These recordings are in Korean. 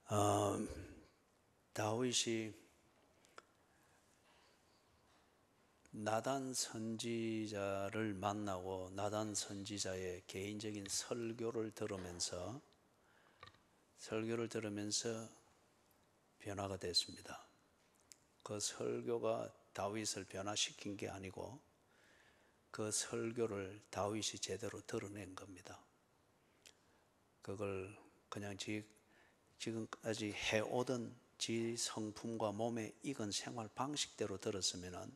어, 다윗이 나단 선지자를 만나고 나단 선지자의 개인적인 설교를 들으면서 변화가 됐습니다. 그 설교가 다윗을 변화시킨 게 아니고 그 설교를 다윗이 제대로 드러낸 겁니다. 그걸 그냥 지금까지 해오던 지 성품과 몸에 익은 생활 방식대로 들었으면은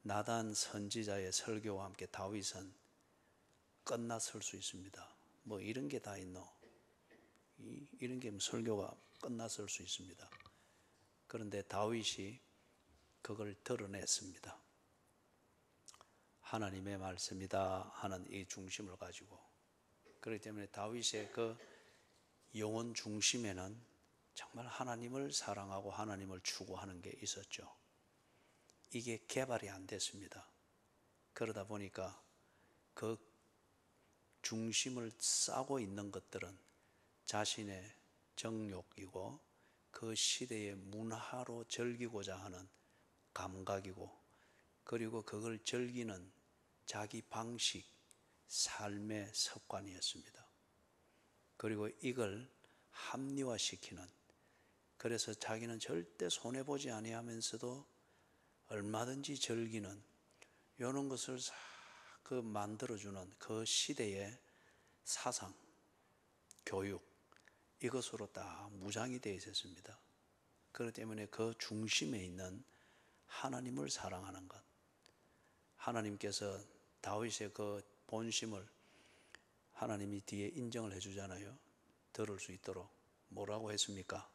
나단 선지자의 설교와 함께 다윗은 끝났을 수 있습니다. 뭐 이런 게 다 있노? 이런 게 설교가 끝났을 수 있습니다. 그런데 다윗이 그걸 드러냈습니다. 하나님의 말씀이다 하는 이 중심을 가지고. 그렇기 때문에 다윗의 그 영혼 중심에는 정말 하나님을 사랑하고 하나님을 추구하는 게 있었죠. 이게 개발이 안 됐습니다. 그러다 보니까 그 중심을 싸고 있는 것들은 자신의 정욕이고 그 시대의 문화로 즐기고자 하는 감각이고, 그리고 그걸 즐기는 자기 방식, 삶의 습관이었습니다. 그리고 이걸 합리화시키는, 그래서 자기는 절대 손해보지 아니하면서도 얼마든지 즐기는 이런 것을 그 만들어주는 그 시대의 사상, 교육, 이것으로 다 무장이 되어 있었습니다. 그렇기 때문에 그 중심에 있는 하나님을 사랑하는 것, 하나님께서 다윗의 그 본심을 하나님이 뒤에 인정을 해주잖아요. 들을 수 있도록 뭐라고 했습니까?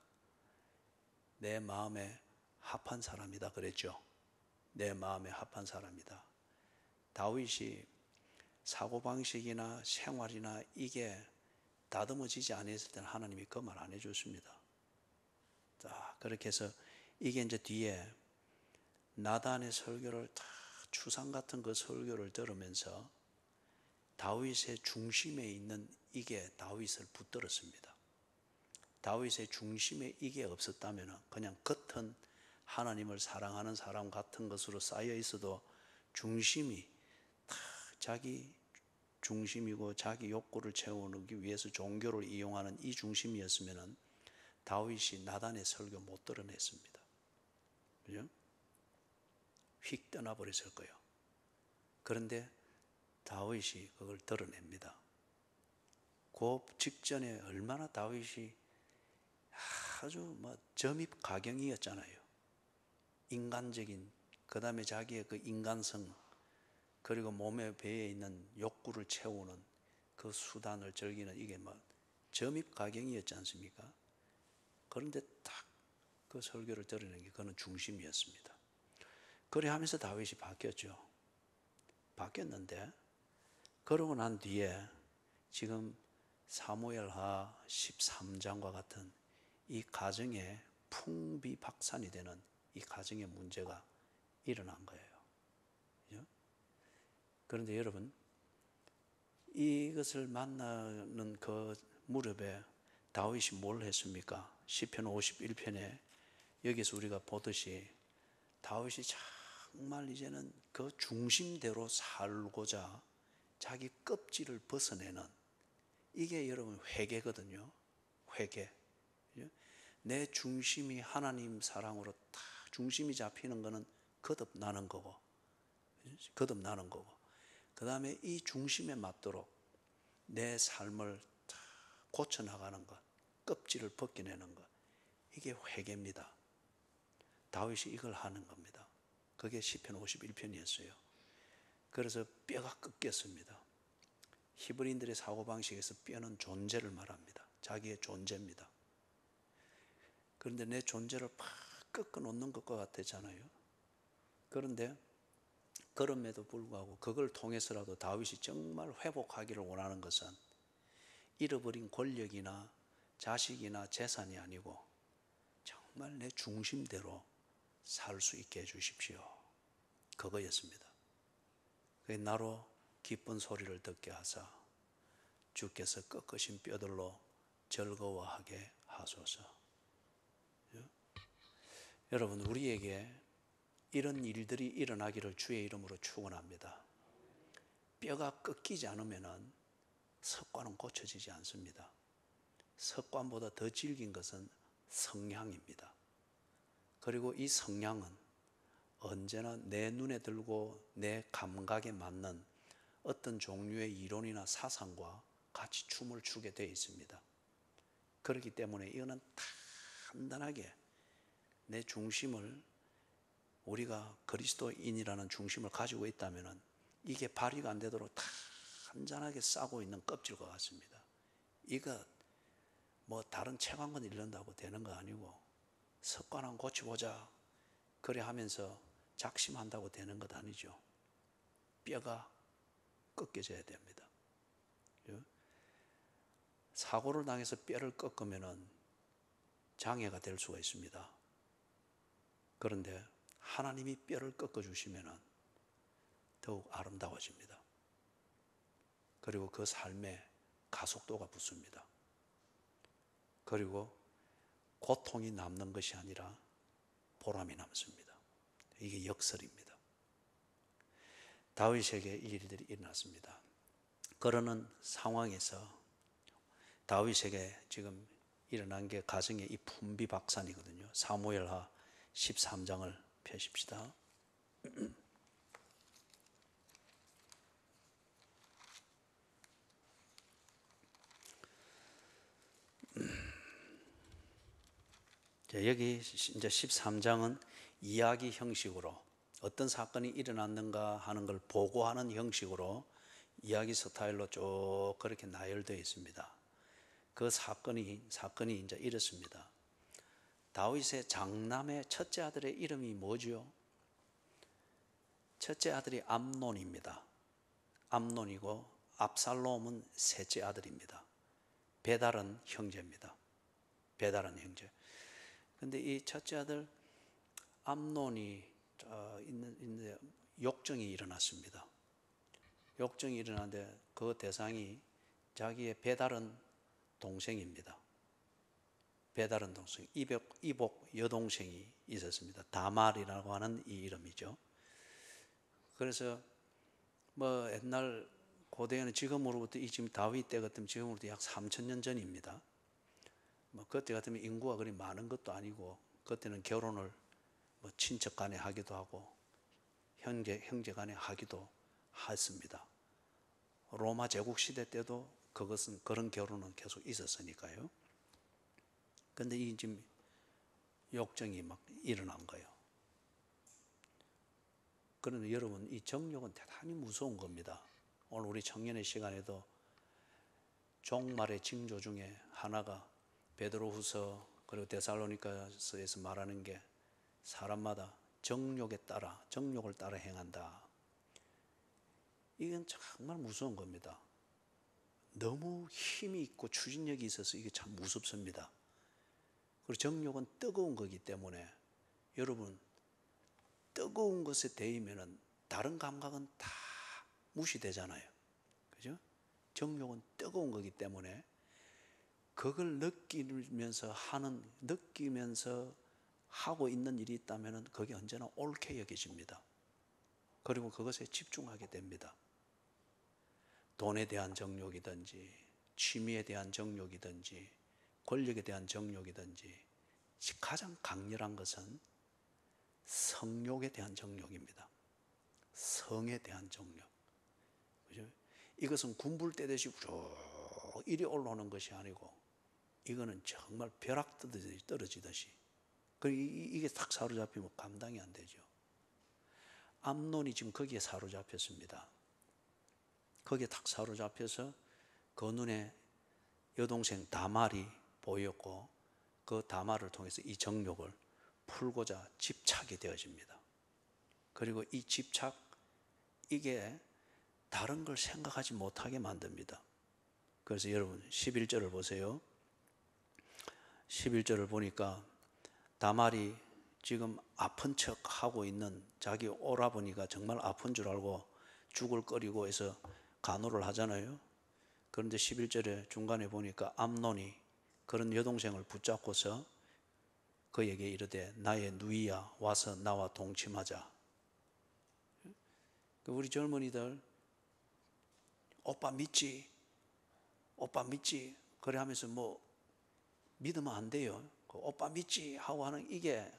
내 마음에 합한 사람이다 그랬죠. 내 마음에 합한 사람이다. 다윗이 사고방식이나 생활이나 이게 다듬어지지 않았을 때는 하나님이 그 말 안 해줬습니다. 자, 그렇게 해서 이게 이제 뒤에 나단의 설교를 다 추상 같은 그 설교를 들으면서 다윗의 중심에 있는 이게 다윗을 붙들었습니다. 다윗의 중심에 이게 없었다면 그냥 겉은 하나님을 사랑하는 사람 같은 것으로 쌓여 있어도 중심이 다 자기 중심이고 자기 욕구를 채우기 위해서 종교를 이용하는 이 중심이었으면 다윗이 나단의 설교 못 드러냈습니다. 그죠? 휙 떠나버렸을 거예요. 그런데 다윗이 그걸 드러냅니다. 그 직전에 얼마나 다윗이 아주 점입 가경이었잖아요. 인간적인, 그 다음에 자기의 그 인간성, 그리고 몸에 배에 있는 욕구를 채우는 그 수단을 즐기는 이게 점입 가경이었지 않습니까? 그런데 딱 그 설교를 드러낸 게 그는 중심이었습니다. 그래 하면서 다윗이 바뀌었죠. 바뀌었는데 그러고 난 뒤에 지금 사무엘하 13장과 같은 이 가정에 풍비박산이 되는 이 가정의 문제가 일어난 거예요. 그죠? 그런데 여러분, 이것을 만나는 그 무렵에 다윗이 뭘 했습니까? 시편 51편에 여기서 우리가 보듯이 다윗이 정말 이제는 그 중심대로 살고자 자기 껍질을 벗어내는, 이게 여러분 회개거든요. 회개. 내 중심이 하나님 사랑으로 다 중심이 잡히는 거는 거듭나는 거고, 그 다음에 이 중심에 맞도록 내 삶을 다 고쳐나가는 것, 껍질을 벗겨내는 것, 이게 회개입니다. 다윗이 이걸 하는 겁니다. 그게 시편 51편이었어요. 그래서 뼈가 꺾였습니다. 히브리인들의 사고방식에서 뼈는 존재를 말합니다. 자기의 존재입니다. 그런데 내 존재를 팍 꺾어 놓는 것과 같았잖아요. 그런데 그럼에도 불구하고 그걸 통해서라도 다윗이 정말 회복하기를 원하는 것은 잃어버린 권력이나 자식이나 재산이 아니고 정말 내 중심대로 살 수 있게 해주십시오. 그거였습니다. 나로 기쁜 소리를 듣게 하사 주께서 꺾으신 뼈들로 즐거워하게 하소서. 여러분, 우리에게 이런 일들이 일어나기를 주의 이름으로 축원합니다. 뼈가 꺾이지 않으면 습관은 고쳐지지 않습니다. 습관보다 더 질긴 것은 성향입니다. 그리고 이 성향은 언제나 내 눈에 들고 내 감각에 맞는 어떤 종류의 이론이나 사상과 같이 춤을 추게 되어 있습니다. 그렇기 때문에 이거는 단단하게 내 중심을, 우리가 그리스도인이라는 중심을 가지고 있다면 이게 발휘가 안 되도록 단단하게 싸고 있는 껍질과 같습니다. 이거 뭐 다른 책 한 권 읽는다고 되는 거 아니고 습관 한번 고쳐보자 그래 하면서 작심한다고 되는 것 아니죠. 뼈가 꺾여져야 됩니다. 사고를 당해서 뼈를 꺾으면 장애가 될 수가 있습니다. 그런데 하나님이 뼈를 꺾어주시면 더욱 아름다워집니다. 그리고 그 삶에 가속도가 붙습니다. 그리고 고통이 남는 것이 아니라 보람이 남습니다. 이게 역설입니다. 다윗에게 이 일들이 일어났습니다. 그러는 상황에서 다윗에게 지금 일어난 게 가정의 이 분비박산이거든요. 사무엘하 13장을 펴십시다. 여기 이제 13장은 이야기 형식으로 어떤 사건이 일어났는가 하는 걸 보고하는 형식으로 이야기 스타일로 쭉 그렇게 나열되어 있습니다. 그 사건이 이제 이렇습니다. 다윗의 장남의 첫째 아들의 이름이 뭐죠? 첫째 아들이 암논입니다. 암논이고 압살롬은 셋째 아들입니다. 베달은 형제입니다. 베달은 형제. 근데 이 첫째 아들 암논이 있는데 욕정이 일어났습니다. 욕정이 일어났는데 그 대상이 자기의 베달은 동생입니다. 베달은 동생, 이복 여동생이 있었습니다. 다말이라고 하는 이 이름이죠. 그래서 뭐 옛날 고대에는 지금으로부터 지금 다윗 때 같으면 지금으로부터 약 3,000년 전입니다. 뭐 그때 같으면 인구가 그리 많은 것도 아니고 그때는 결혼을 뭐 친척 간에 하기도 하고 형제 간에 하기도 했습니다. 로마 제국 시대 때도 그런 결혼은 계속 있었으니까요. 근데 이 지금 욕정이 막 일어난 거예요. 그런데 여러분, 이 정욕은 대단히 무서운 겁니다. 오늘 우리 청년의 시간에도 종말의 징조 중에 하나가 베드로후서 그리고 데살로니가서에서 말하는 게 사람마다 정욕을 따라 행한다. 이건 정말 무서운 겁니다. 너무 힘이 있고 추진력이 있어서 이게 참 무섭습니다. 그리고 정욕은 뜨거운 거기 때문에 여러분, 뜨거운 것에 대이면은 다른 감각은 다 무시되잖아요. 그죠? 정욕은 뜨거운 거기 때문에 그걸 느끼면서 하고 있는 일이 있다면 그게 언제나 옳게 여겨집니다. 그리고 그것에 집중하게 됩니다. 돈에 대한 정욕이든지 취미에 대한 정욕이든지 권력에 대한 정욕이든지 가장 강렬한 것은 성욕에 대한 정욕입니다. 성에 대한 정욕. 그죠? 이것은 군불 떼듯이 쭉 이리 올라오는 것이 아니고 이거는 정말 벼락 떨어지듯이. 이게 딱 사로잡히면 감당이 안 되죠. 암논이 지금 거기에 사로잡혔습니다. 거기에 딱 사로잡혀서 그 눈에 여동생 다말이 보였고 그 다말을 통해서 이 정욕을 풀고자 집착이 되어집니다. 그리고 이 집착, 이게 다른 걸 생각하지 못하게 만듭니다. 그래서 여러분 11절을 보세요. 11절을 보니까 다말이 지금 아픈 척 하고 있는 자기 오라버니가 정말 아픈 줄 알고 죽을 끓이고 해서 간호를 하잖아요. 그런데 11절에 중간에 보니까 암논이 그런 여동생을 붙잡고서 그에게 이르되 나의 누이야 와서 나와 동침하자. 우리 젊은이들 오빠 믿지? 오빠 믿지? 그래 하면서 뭐 믿으면 안 돼요. 오빠 믿지? 하고 하는 이게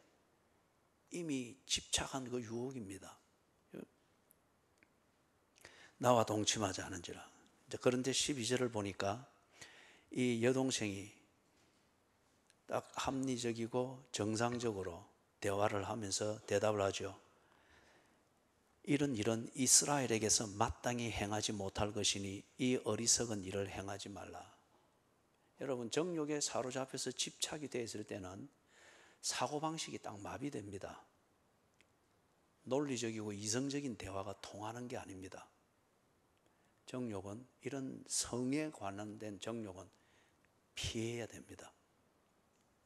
이미 집착한 그 유혹입니다. 나와 동침하지 않은지라. 그런데 12절을 보니까 이 여동생이 딱 합리적이고 정상적으로 대화를 하면서 대답을 하죠. 이런 일은 이스라엘에게서 마땅히 행하지 못할 것이니 이 어리석은 일을 행하지 말라. 여러분, 정욕에 사로잡혀서 집착이 되어 있을 때는 사고방식이 딱 마비됩니다. 논리적이고 이성적인 대화가 통하는 게 아닙니다. 정욕은, 이런 성에 관련된 정욕은 피해야 됩니다.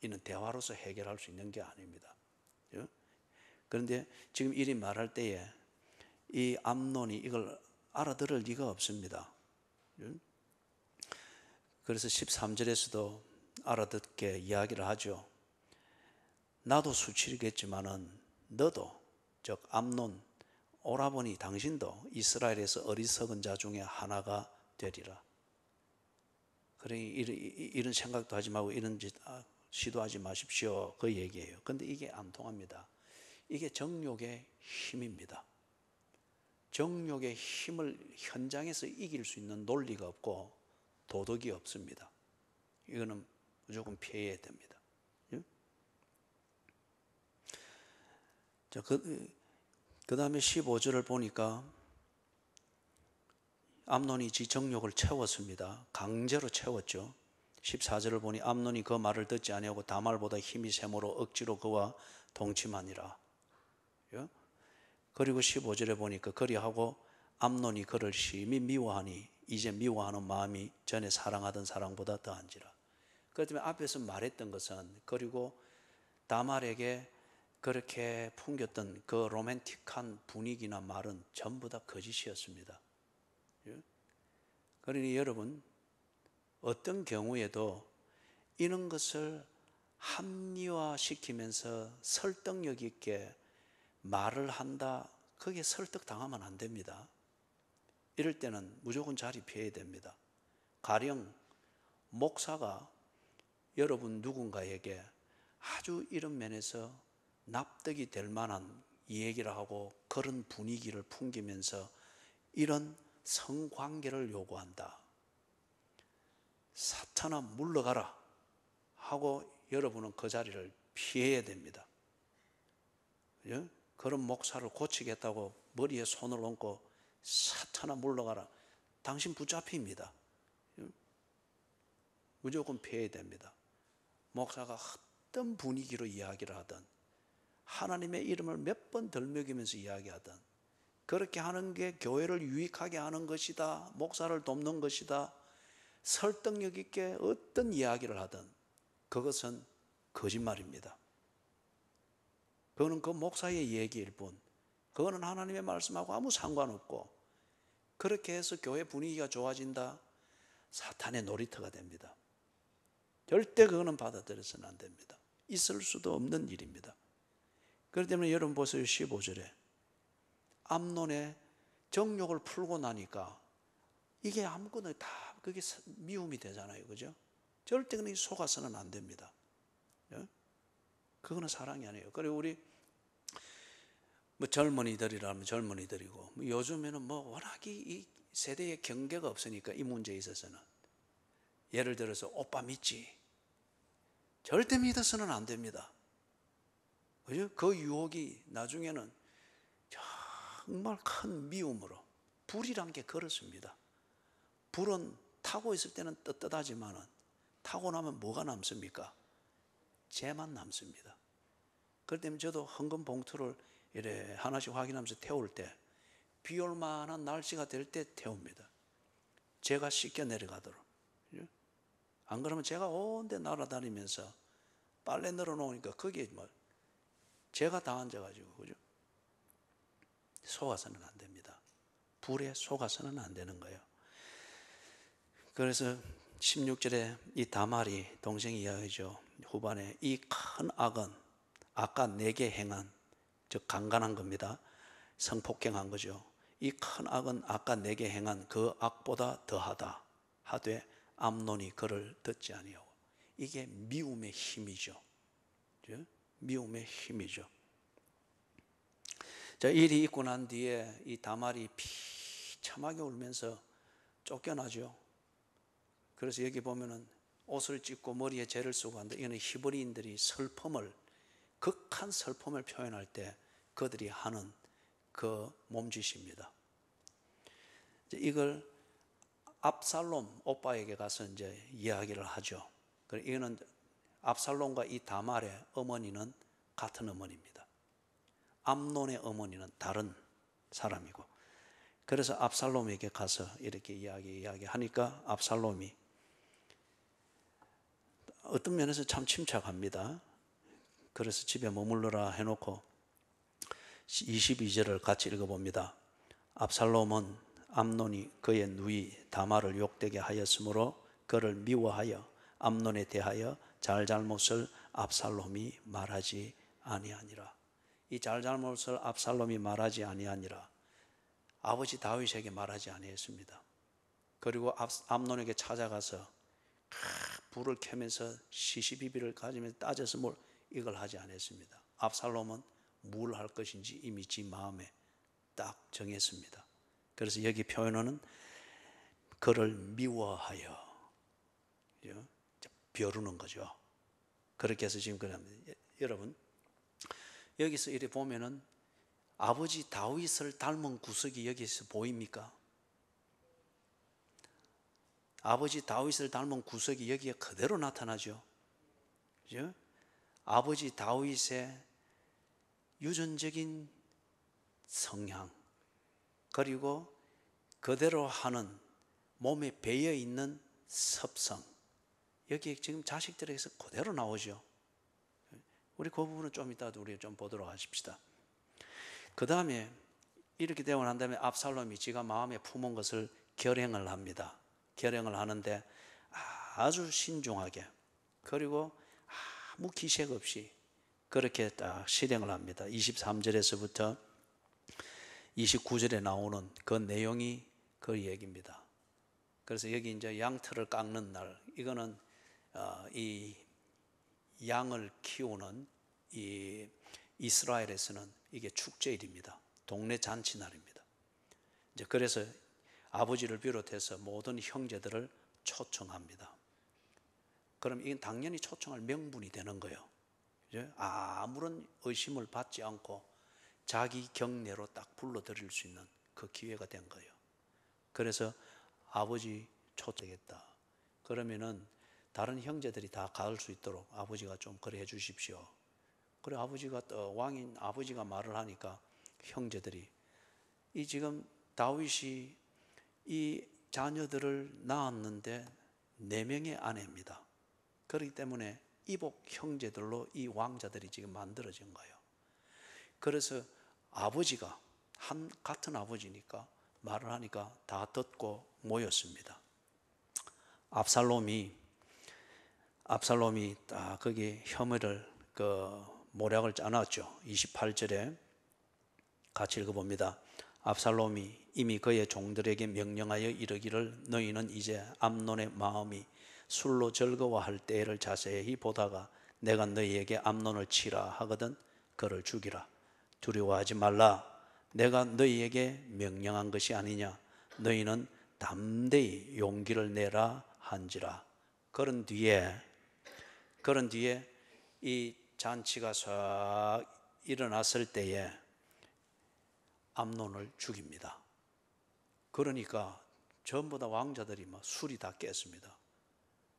이는 대화로서 해결할 수 있는 게 아닙니다. 그런데 지금 이리 말할 때에 이 암논이 이걸 알아들을 리가 없습니다. 그래서 13절에서도 알아듣게 이야기를 하죠. 나도 수치겠지만은 너도, 즉 암논 오라버니 당신도 이스라엘에서 어리석은 자 중에 하나가 되리라. 그러니 이런 생각도 하지 말고 이런 짓 시도하지 마십시오. 그 얘기예요. 그런데 이게 안 통합니다. 이게 정욕의 힘입니다. 정욕의 힘을 현장에서 이길 수 있는 논리가 없고 도덕이 없습니다. 이거는 무조건 피해야 됩니다. 자, 그 다음에 15절을 보니까 암논이 지 정욕을 채웠습니다. 강제로 채웠죠. 14절을 보니 암논이 그 말을 듣지 아니하고 다말보다 힘이 세므로 억지로 그와 동침하니라. 그리고 15절에 보니까 그리하고 암논이 그를 심히 미워하니 이제 미워하는 마음이 전에 사랑하던 사랑보다 더한지라. 그렇기 때문에 앞에서 말했던 것은, 그리고 다말에게 그렇게 풍겼던 그 로맨틱한 분위기나 말은 전부 다 거짓이었습니다. 그러니 여러분, 어떤 경우에도 이런 것을 합리화시키면서 설득력 있게 말을 한다, 거기에 설득당하면 안 됩니다. 이럴 때는 무조건 자리 피해야 됩니다. 가령 목사가 여러분 누군가에게 아주 이런 면에서 납득이 될 만한 얘기를 하고 그런 분위기를 풍기면서 이런 성관계를 요구한다. 사탄아 물러가라 하고 여러분은 그 자리를 피해야 됩니다. 그런 목사를 고치겠다고 머리에 손을 얹고 사탄아 물러가라. 당신 붙잡힙니다. 무조건 피해야 됩니다. 목사가 어떤 분위기로 이야기를 하든, 하나님의 이름을 몇 번 덜먹이면서 이야기하든, 그렇게 하는 게 교회를 유익하게 하는 것이다, 목사를 돕는 것이다, 설득력 있게 어떤 이야기를 하든 그것은 거짓말입니다. 그거는 그 목사의 얘기일 뿐, 그거는 하나님의 말씀하고 아무 상관없고, 그렇게 해서 교회 분위기가 좋아진다, 사탄의 놀이터가 됩니다. 절대 그거는 받아들여서는 안 됩니다. 있을 수도 없는 일입니다. 그렇기 때문에 여러분 보세요. 15절에 암논의 정욕을 풀고 나니까 이게 아무거나 다 그게 미움이 되잖아요. 그죠? 절대 그냥 속아서는 안 됩니다. 그거는 사랑이 아니에요. 그리고 우리 뭐 젊은이들이라면 젊은이들이고, 뭐 요즘에는 뭐 워낙 이 세대의 경계가 없으니까 이 문제에 있어서는, 예를 들어서 오빠 믿지? 절대 믿어서는 안 됩니다. 그죠? 그 유혹이 나중에는 정말 큰 미움으로, 불이란 게 그렇습니다. 불은 타고 있을 때는 떳떳하지만 타고 나면 뭐가 남습니까? 재만 남습니다. 그렇기 때문에 저도 헌금 봉투를 이래 하나씩 확인하면서 태울 때 비 올 만한 날씨가 될 때 태웁니다. 제가 씻겨 내려가도록. 안 그러면 제가 온데 날아다니면서 빨래 널어놓으니까 거기에 뭐 제가 다 앉아가지고, 그죠? 속아서는 안 됩니다. 불에 속아서는 안 되는 거예요. 그래서 16절에 이 다말이 동생이 이야기죠. 후반에 이 큰 악은 아까 내게 행한, 즉 강간한 겁니다. 성폭행한 거죠. 이 큰 악은 아까 내게 행한 그 악보다 더하다 하되 암논이 그를 듣지 아니하고. 이게 미움의 힘이죠. 미움의 힘이죠. 자, 일이 있고 난 뒤에 이 다말이 비참하게 울면서 쫓겨나죠. 그래서 여기 보면은 옷을 찢고 머리에 재를 쓰고 한다. 이거는 히브리인들이 슬픔을, 극한 슬픔을 표현할 때 그들이 하는 그 몸짓입니다. 이걸 압살롬 오빠에게 가서 이제 이야기를 하죠. 이거는 압살롬과 이 다말의 어머니는 같은 어머니입니다. 암논의 어머니는 다른 사람이고, 그래서 압살롬에게 가서 이렇게 이야기하니까 압살롬이 어떤 면에서 참 침착합니다. 그래서 집에 머물러라 해놓고 22절을 같이 읽어봅니다. 압살롬은 암논이 그의 누이 다말을 욕되게 하였으므로 그를 미워하여 암논에 대하여 잘잘못을 압살롬이 말하지 아니하니라. 이 잘잘못을 압살롬이 말하지 아니하니라. 아버지 다윗에게 말하지 아니했습니다. 그리고 암논에게 찾아가서 불을 켜면서 시시비비를 가지면서 따져서 이걸 하지 않았습니다. 압살롬은 뭘 할 것인지 이미 지 마음에 딱 정했습니다. 그래서 여기 표현은 그를 미워하여 벼르는 거죠. 그렇게 해서 지금 그럽니다. 여러분, 여기서 이렇게 보면은 아버지 다윗을 닮은 구석이 여기서 보입니까? 아버지 다윗을 닮은 구석이 여기에 그대로 나타나죠. 그죠? 아버지 다윗의 유전적인 성향, 그리고 그대로 하는 몸에 배어 있는 습성, 여기 지금 자식들에게서 그대로 나오죠. 우리 그 부분은 좀 이따도 우리 좀 보도록 하십시다. 그 다음에 이렇게 되고 난 다음에 압살롬이 지가 마음에 품은 것을 결행을 합니다. 결행을 하는데 아주 신중하게, 그리고 아무 기색 없이 그렇게 딱 실행을 합니다. 23절에서부터 29절에 나오는 그 내용이 그 얘기입니다. 그래서 여기 이제 양털을 깎는 날, 이거는 이 양을 키우는 이 이스라엘에서는 이게 축제일입니다. 동네 잔치날입니다. 이제 그래서 아버지를 비롯해서 모든 형제들을 초청합니다. 그럼 이건 당연히 초청할 명분이 되는 거예요. 아무런 의심을 받지 않고 자기 경내로 딱 불러들일 수 있는 그 기회가 된 거예요. 그래서 아버지 초청했다. 그러면은 다른 형제들이 다 갈 수 있도록 아버지가 좀 그래 해 주십시오. 그래 아버지가 또 왕인 아버지가 말을 하니까 형제들이, 이 지금 다윗이 이 자녀들을 낳았는데 4명의 아내입니다. 그렇기 때문에 이복 형제들로 이 왕자들이 지금 만들어진 거예요. 그래서 아버지가 같은 아버지니까 말을 하니까 다 듣고 모였습니다. 압살롬이 딱 거기 혐의를 모략을 짜놨죠. 28절에 같이 읽어봅니다. 압살롬이 이미 그의 종들에게 명령하여 이르기를 너희는 이제 암논의 마음이 술로 즐거워할 때를 자세히 보다가 내가 너희에게 암논을 치라 하거든 그를 죽이라. 두려워하지 말라. 내가 너희에게 명령한 것이 아니냐. 너희는 담대히 용기를 내라 한지라. 그런 뒤에 이 잔치가 싹 일어났을 때에 암논을 죽입니다. 그러니까 전부 다 왕자들이 술이 다 깼습니다.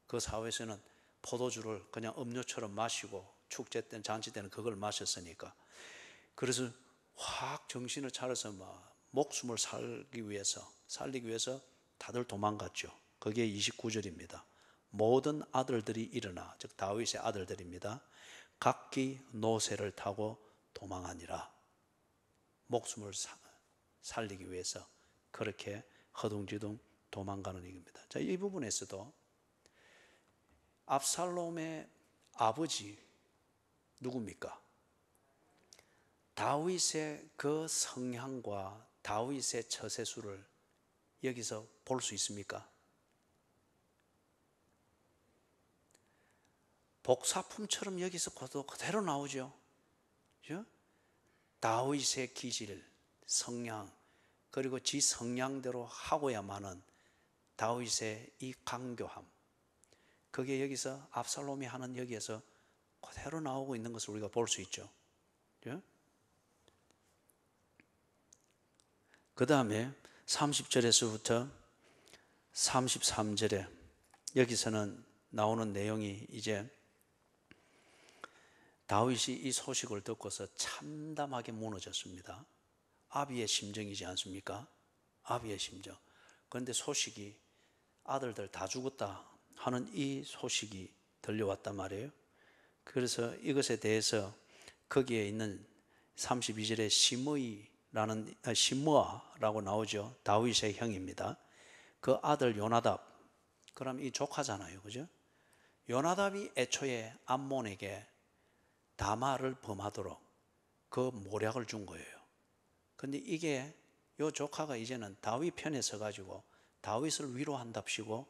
그 사회에서는 포도주를 그냥 음료처럼 마시고 축제 때는 잔치 때는 그걸 마셨으니까, 그래서 확 정신을 차려서 목숨을 살리기 위해서 다들 도망갔죠. 그게 29절입니다. 모든 아들들이 일어나, 즉 다윗의 아들들입니다. 각기 노새를 타고 도망하니라. 목숨을 살리기 위해서 그렇게 허둥지둥 도망가는 얘기입니다. 자, 이 부분에서도 압살롬의 아버지 누굽니까? 다윗의 그 성향과 다윗의 처세술을 여기서 볼 수 있습니까? 복사품처럼 여기서 그대로 나오죠. 그죠? 다윗의 기질, 성향, 그리고 지 성향대로 하고야만은 다윗의 이 강교함, 그게 여기서 압살롬이 하는 여기에서 그대로 나오고 있는 것을 우리가 볼 수 있죠. 그죠? 그 다음에 30절에서부터 33절에 여기서는 나오는 내용이 이제 다윗이 이 소식을 듣고서 참담하게 무너졌습니다. 아비의 심정이지 않습니까? 아비의 심정. 그런데 소식이 아들들 다 죽었다 하는 이 소식이 들려왔단 말이에요. 그래서 이것에 대해서 거기에 있는 32절에 시므아라고 나오죠. 다윗의 형입니다. 그 아들 요나답, 그럼 이 조카잖아요, 그죠? 요나답이 애초에 암몬에게 다말을 범하도록 그 모략을 준 거예요. 근데 이게 요 조카가 이제는 다윗 편에 서가지고 다윗을 위로한답시고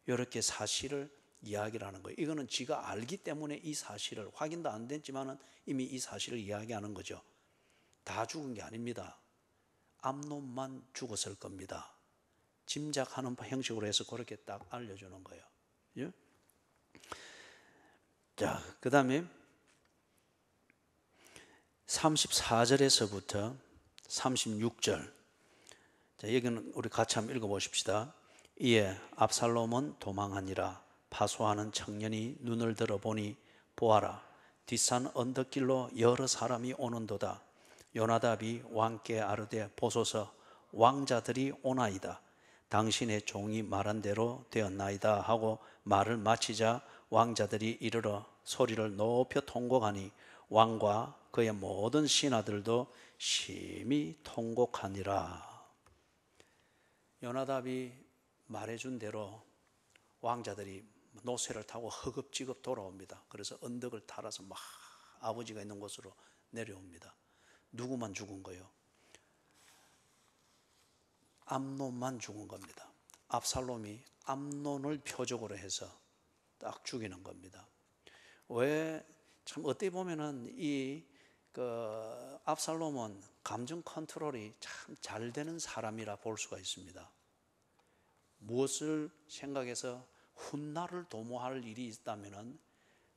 이렇게 사실을 이야기를 하는 거예요. 이거는 지가 알기 때문에 이 사실을, 확인도 안 됐지만은 이미 이 사실을 이야기하는 거죠. 다 죽은 게 아닙니다. 암논만 죽었을 겁니다. 짐작하는 형식으로 해서 그렇게 딱 알려주는 거예요. 예? 자, 그 다음에 34절에서부터 36절. 자, 여기는 우리 같이 한번 읽어보십시다. 이에 압살롬은 도망하니라. 파수하는 청년이 눈을 들어보니 보아라, 뒷산 언덕길로 여러 사람이 오는도다. 요나답이 왕께 아르되 보소서, 왕자들이 오나이다. 당신의 종이 말한 대로 되었나이다 하고 말을 마치자 왕자들이 이르러 소리를 높여 통곡하니 왕과 그의 모든 신하들도 심히 통곡하니라. 요나답이 말해준 대로 왕자들이 노새를 타고 허겁지겁 돌아옵니다. 그래서 언덕을 타라서 막 아버지가 있는 곳으로 내려옵니다. 누구만 죽은 거예요? 암논만 죽은 겁니다. 압살롬이 암논을 표적으로 해서 딱 죽이는 겁니다. 왜? 참 어떻게 보면은 압살롬은 감정 컨트롤이 참 잘 되는 사람이라 볼 수가 있습니다. 무엇을 생각해서 훗날을 도모할 일이 있다면은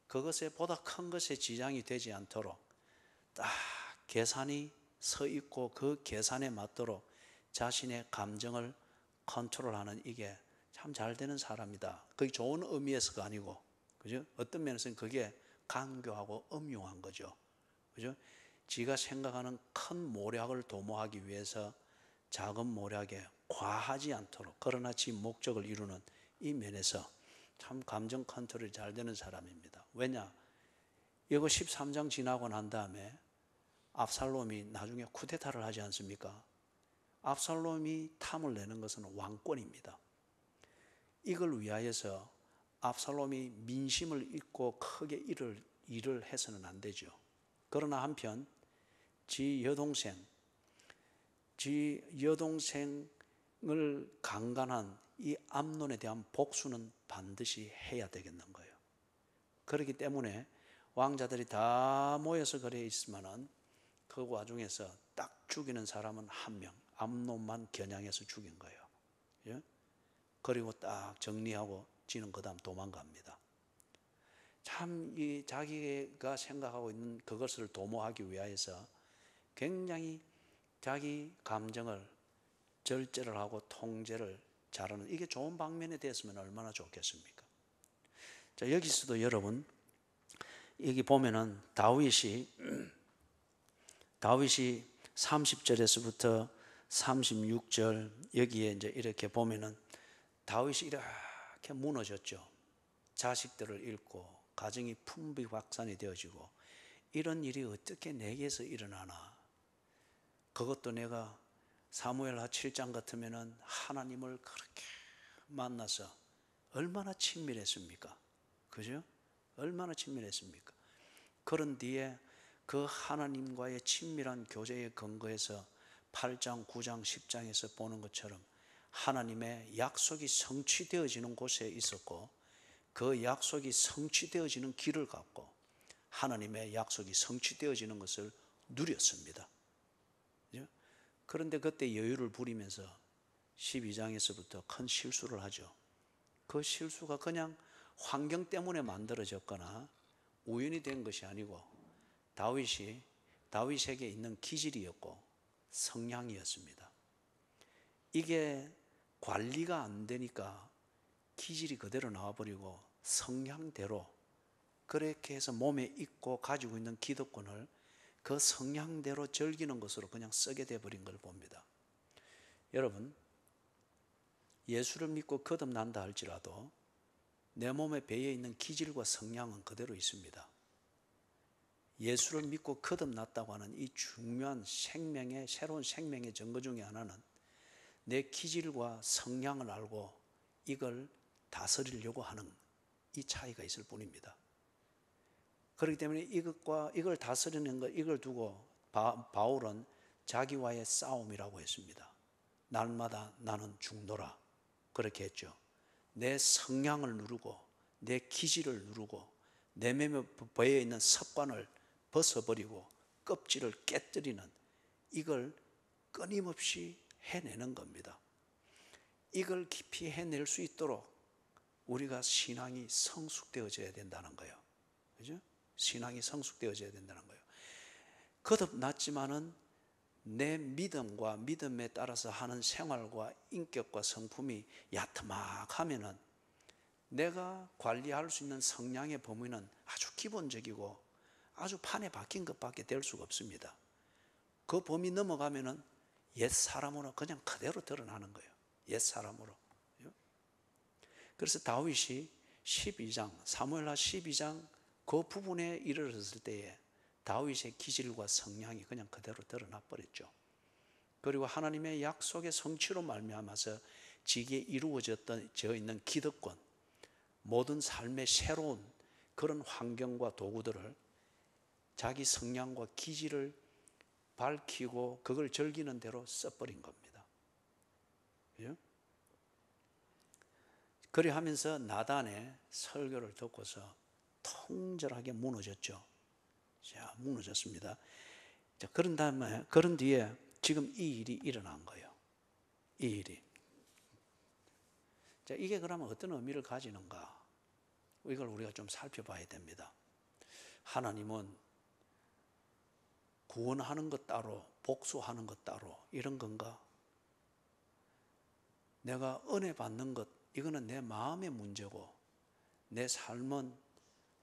그것에 보다 큰 것에 지장이 되지 않도록 딱 계산이 서 있고 그 계산에 맞도록 자신의 감정을 컨트롤하는, 이게 참 잘 되는 사람이다. 그게 좋은 의미에서가 아니고, 그죠? 어떤 면에서는 그게 강교하고 엄용한 거죠. 그죠? 지가 생각하는 큰 모략을 도모하기 위해서 작은 모략에 과하지 않도록, 그러나 지 목적을 이루는 이 면에서 참 감정 컨트롤이 잘 되는 사람입니다. 왜냐? 이거 13장 지나고 난 다음에 압살롬이 나중에 쿠데타를 하지 않습니까? 압살롬이 탐을 내는 것은 왕권입니다. 이걸 위하여서 압살롬이 민심을 잊고 크게 일을 해서는 안 되죠. 그러나 한편 지 여동생을 강간한 이 암논에 대한 복수는 반드시 해야 되겠는 거예요. 그렇기 때문에 왕자들이 다 모여서 그래 있으면은 그 와중에서 딱 죽이는 사람은 한 명, 암논만 겨냥해서 죽인 거예요. 예? 그리고 딱 정리하고 지는 그 다음 도망갑니다. 참 이 자기가 생각하고 있는 그것을 도모하기 위하여서 굉장히 자기 감정을 절제를 하고 통제를 잘하는, 이게 좋은 방면에 대했으면 얼마나 좋겠습니까? 자, 여기서도 여러분, 여기 보면은 다윗이 30절에서부터 36절 여기에 이제 이렇게 보면은 다윗이 이렇게 무너졌죠. 자식들을 잃고 가정이 풍비박산이 되어지고, 이런 일이 어떻게 내게서 일어나나. 그것도 내가 사무엘하 7장 같으면은 하나님을 그렇게 만나서 얼마나 친밀했습니까? 그죠? 얼마나 친밀했습니까? 그런 뒤에 그 하나님과의 친밀한 교제의 근거에서 8장, 9장, 10장에서 보는 것처럼 하나님의 약속이 성취되어지는 곳에 있었고, 그 약속이 성취되어지는 길을 갖고 하나님의 약속이 성취되어지는 것을 누렸습니다. 그런데 그때 여유를 부리면서 12장에서부터 큰 실수를 하죠. 그 실수가 그냥 환경 때문에 만들어졌거나 우연이 된 것이 아니고 다윗에게 있는 기질이었고 성향이었습니다. 이게 관리가 안 되니까 기질이 그대로 나와버리고 성향대로 그렇게 해서 몸에 있고 가지고 있는 기득권을 그 성향대로 즐기는 것으로 그냥 쓰게 돼버린 걸 봅니다. 여러분, 예수를 믿고 거듭난다 할지라도 내 몸에 배에 있는 기질과 성향은 그대로 있습니다. 예수를 믿고 거듭났다고 하는 이 중요한 새로운 생명의 증거 중에 하나는 내 기질과 성향을 알고 이걸 다스리려고 하는 이 차이가 있을 뿐입니다. 그렇기 때문에 이걸 다스리는 것, 이걸 두고 바울은 자기와의 싸움이라고 했습니다. 날마다 나는 죽노라 그렇게 했죠. 내 성향을 누르고 내 기질을 누르고 내 배에 있는 습관을 벗어버리고 껍질을 깨뜨리는 이걸 끊임없이 해내는 겁니다. 이걸 깊이 해낼 수 있도록 우리가 신앙이 성숙되어져야 된다는 거예요. 그죠? 신앙이 성숙되어져야 된다는 거예요. 거듭났지만은 내 믿음과 믿음에 따라서 하는 생활과 인격과 성품이 야트막하면은 내가 관리할 수 있는 성향의 범위는 아주 기본적이고 아주 판에 박힌 것밖에 될 수가 없습니다. 그 범위 넘어가면은 옛 사람으로 그냥 그대로 드러나는 거예요. 옛 사람으로. 그래서 다윗이 12장, 사무엘하 12장 그 부분에 이르렀을 때에 다윗의 기질과 성향이 그냥 그대로 드러나 버렸죠. 그리고 하나님의 약속의 성취로 말미암아서 지게 이루어져 있는 기득권, 모든 삶의 새로운 그런 환경과 도구들을 자기 성향과 기질을 밝히고 그걸 즐기는 대로 써버린 겁니다. 그죠? 그리 하면서 나단의 설교를 듣고서 통절하게 무너졌죠. 자, 무너졌습니다. 자, 그런 뒤에 지금 이 일이 일어난 거예요. 이 일이. 자, 이게 그러면 어떤 의미를 가지는가? 이걸 우리가 좀 살펴봐야 됩니다. 하나님은 구원하는 것 따로, 복수하는 것 따로 이런 건가? 내가 은혜 받는 것, 이거는 내 마음의 문제고 내 삶은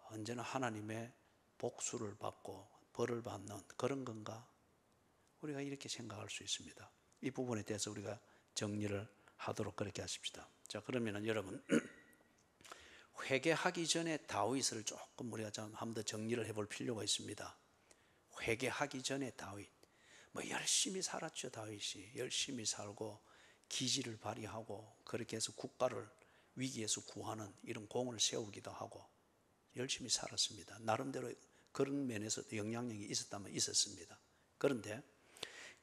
언제나 하나님의 복수를 받고 벌을 받는 그런 건가? 우리가 이렇게 생각할 수 있습니다. 이 부분에 대해서 우리가 정리를 하도록 그렇게 하십시다. 자, 그러면은 여러분 회개하기 전에 다윗을 조금 우리가 좀 한 번 더 정리를 해볼 필요가 있습니다. 회개하기 전에 다윗, 열심히 살았죠. 다윗이 열심히 살고 기질을 발휘하고 그렇게 해서 국가를 위기에서 구하는 이런 공을 세우기도 하고 열심히 살았습니다. 나름대로 그런 면에서도 영향력이 있었다면 있었습니다. 그런데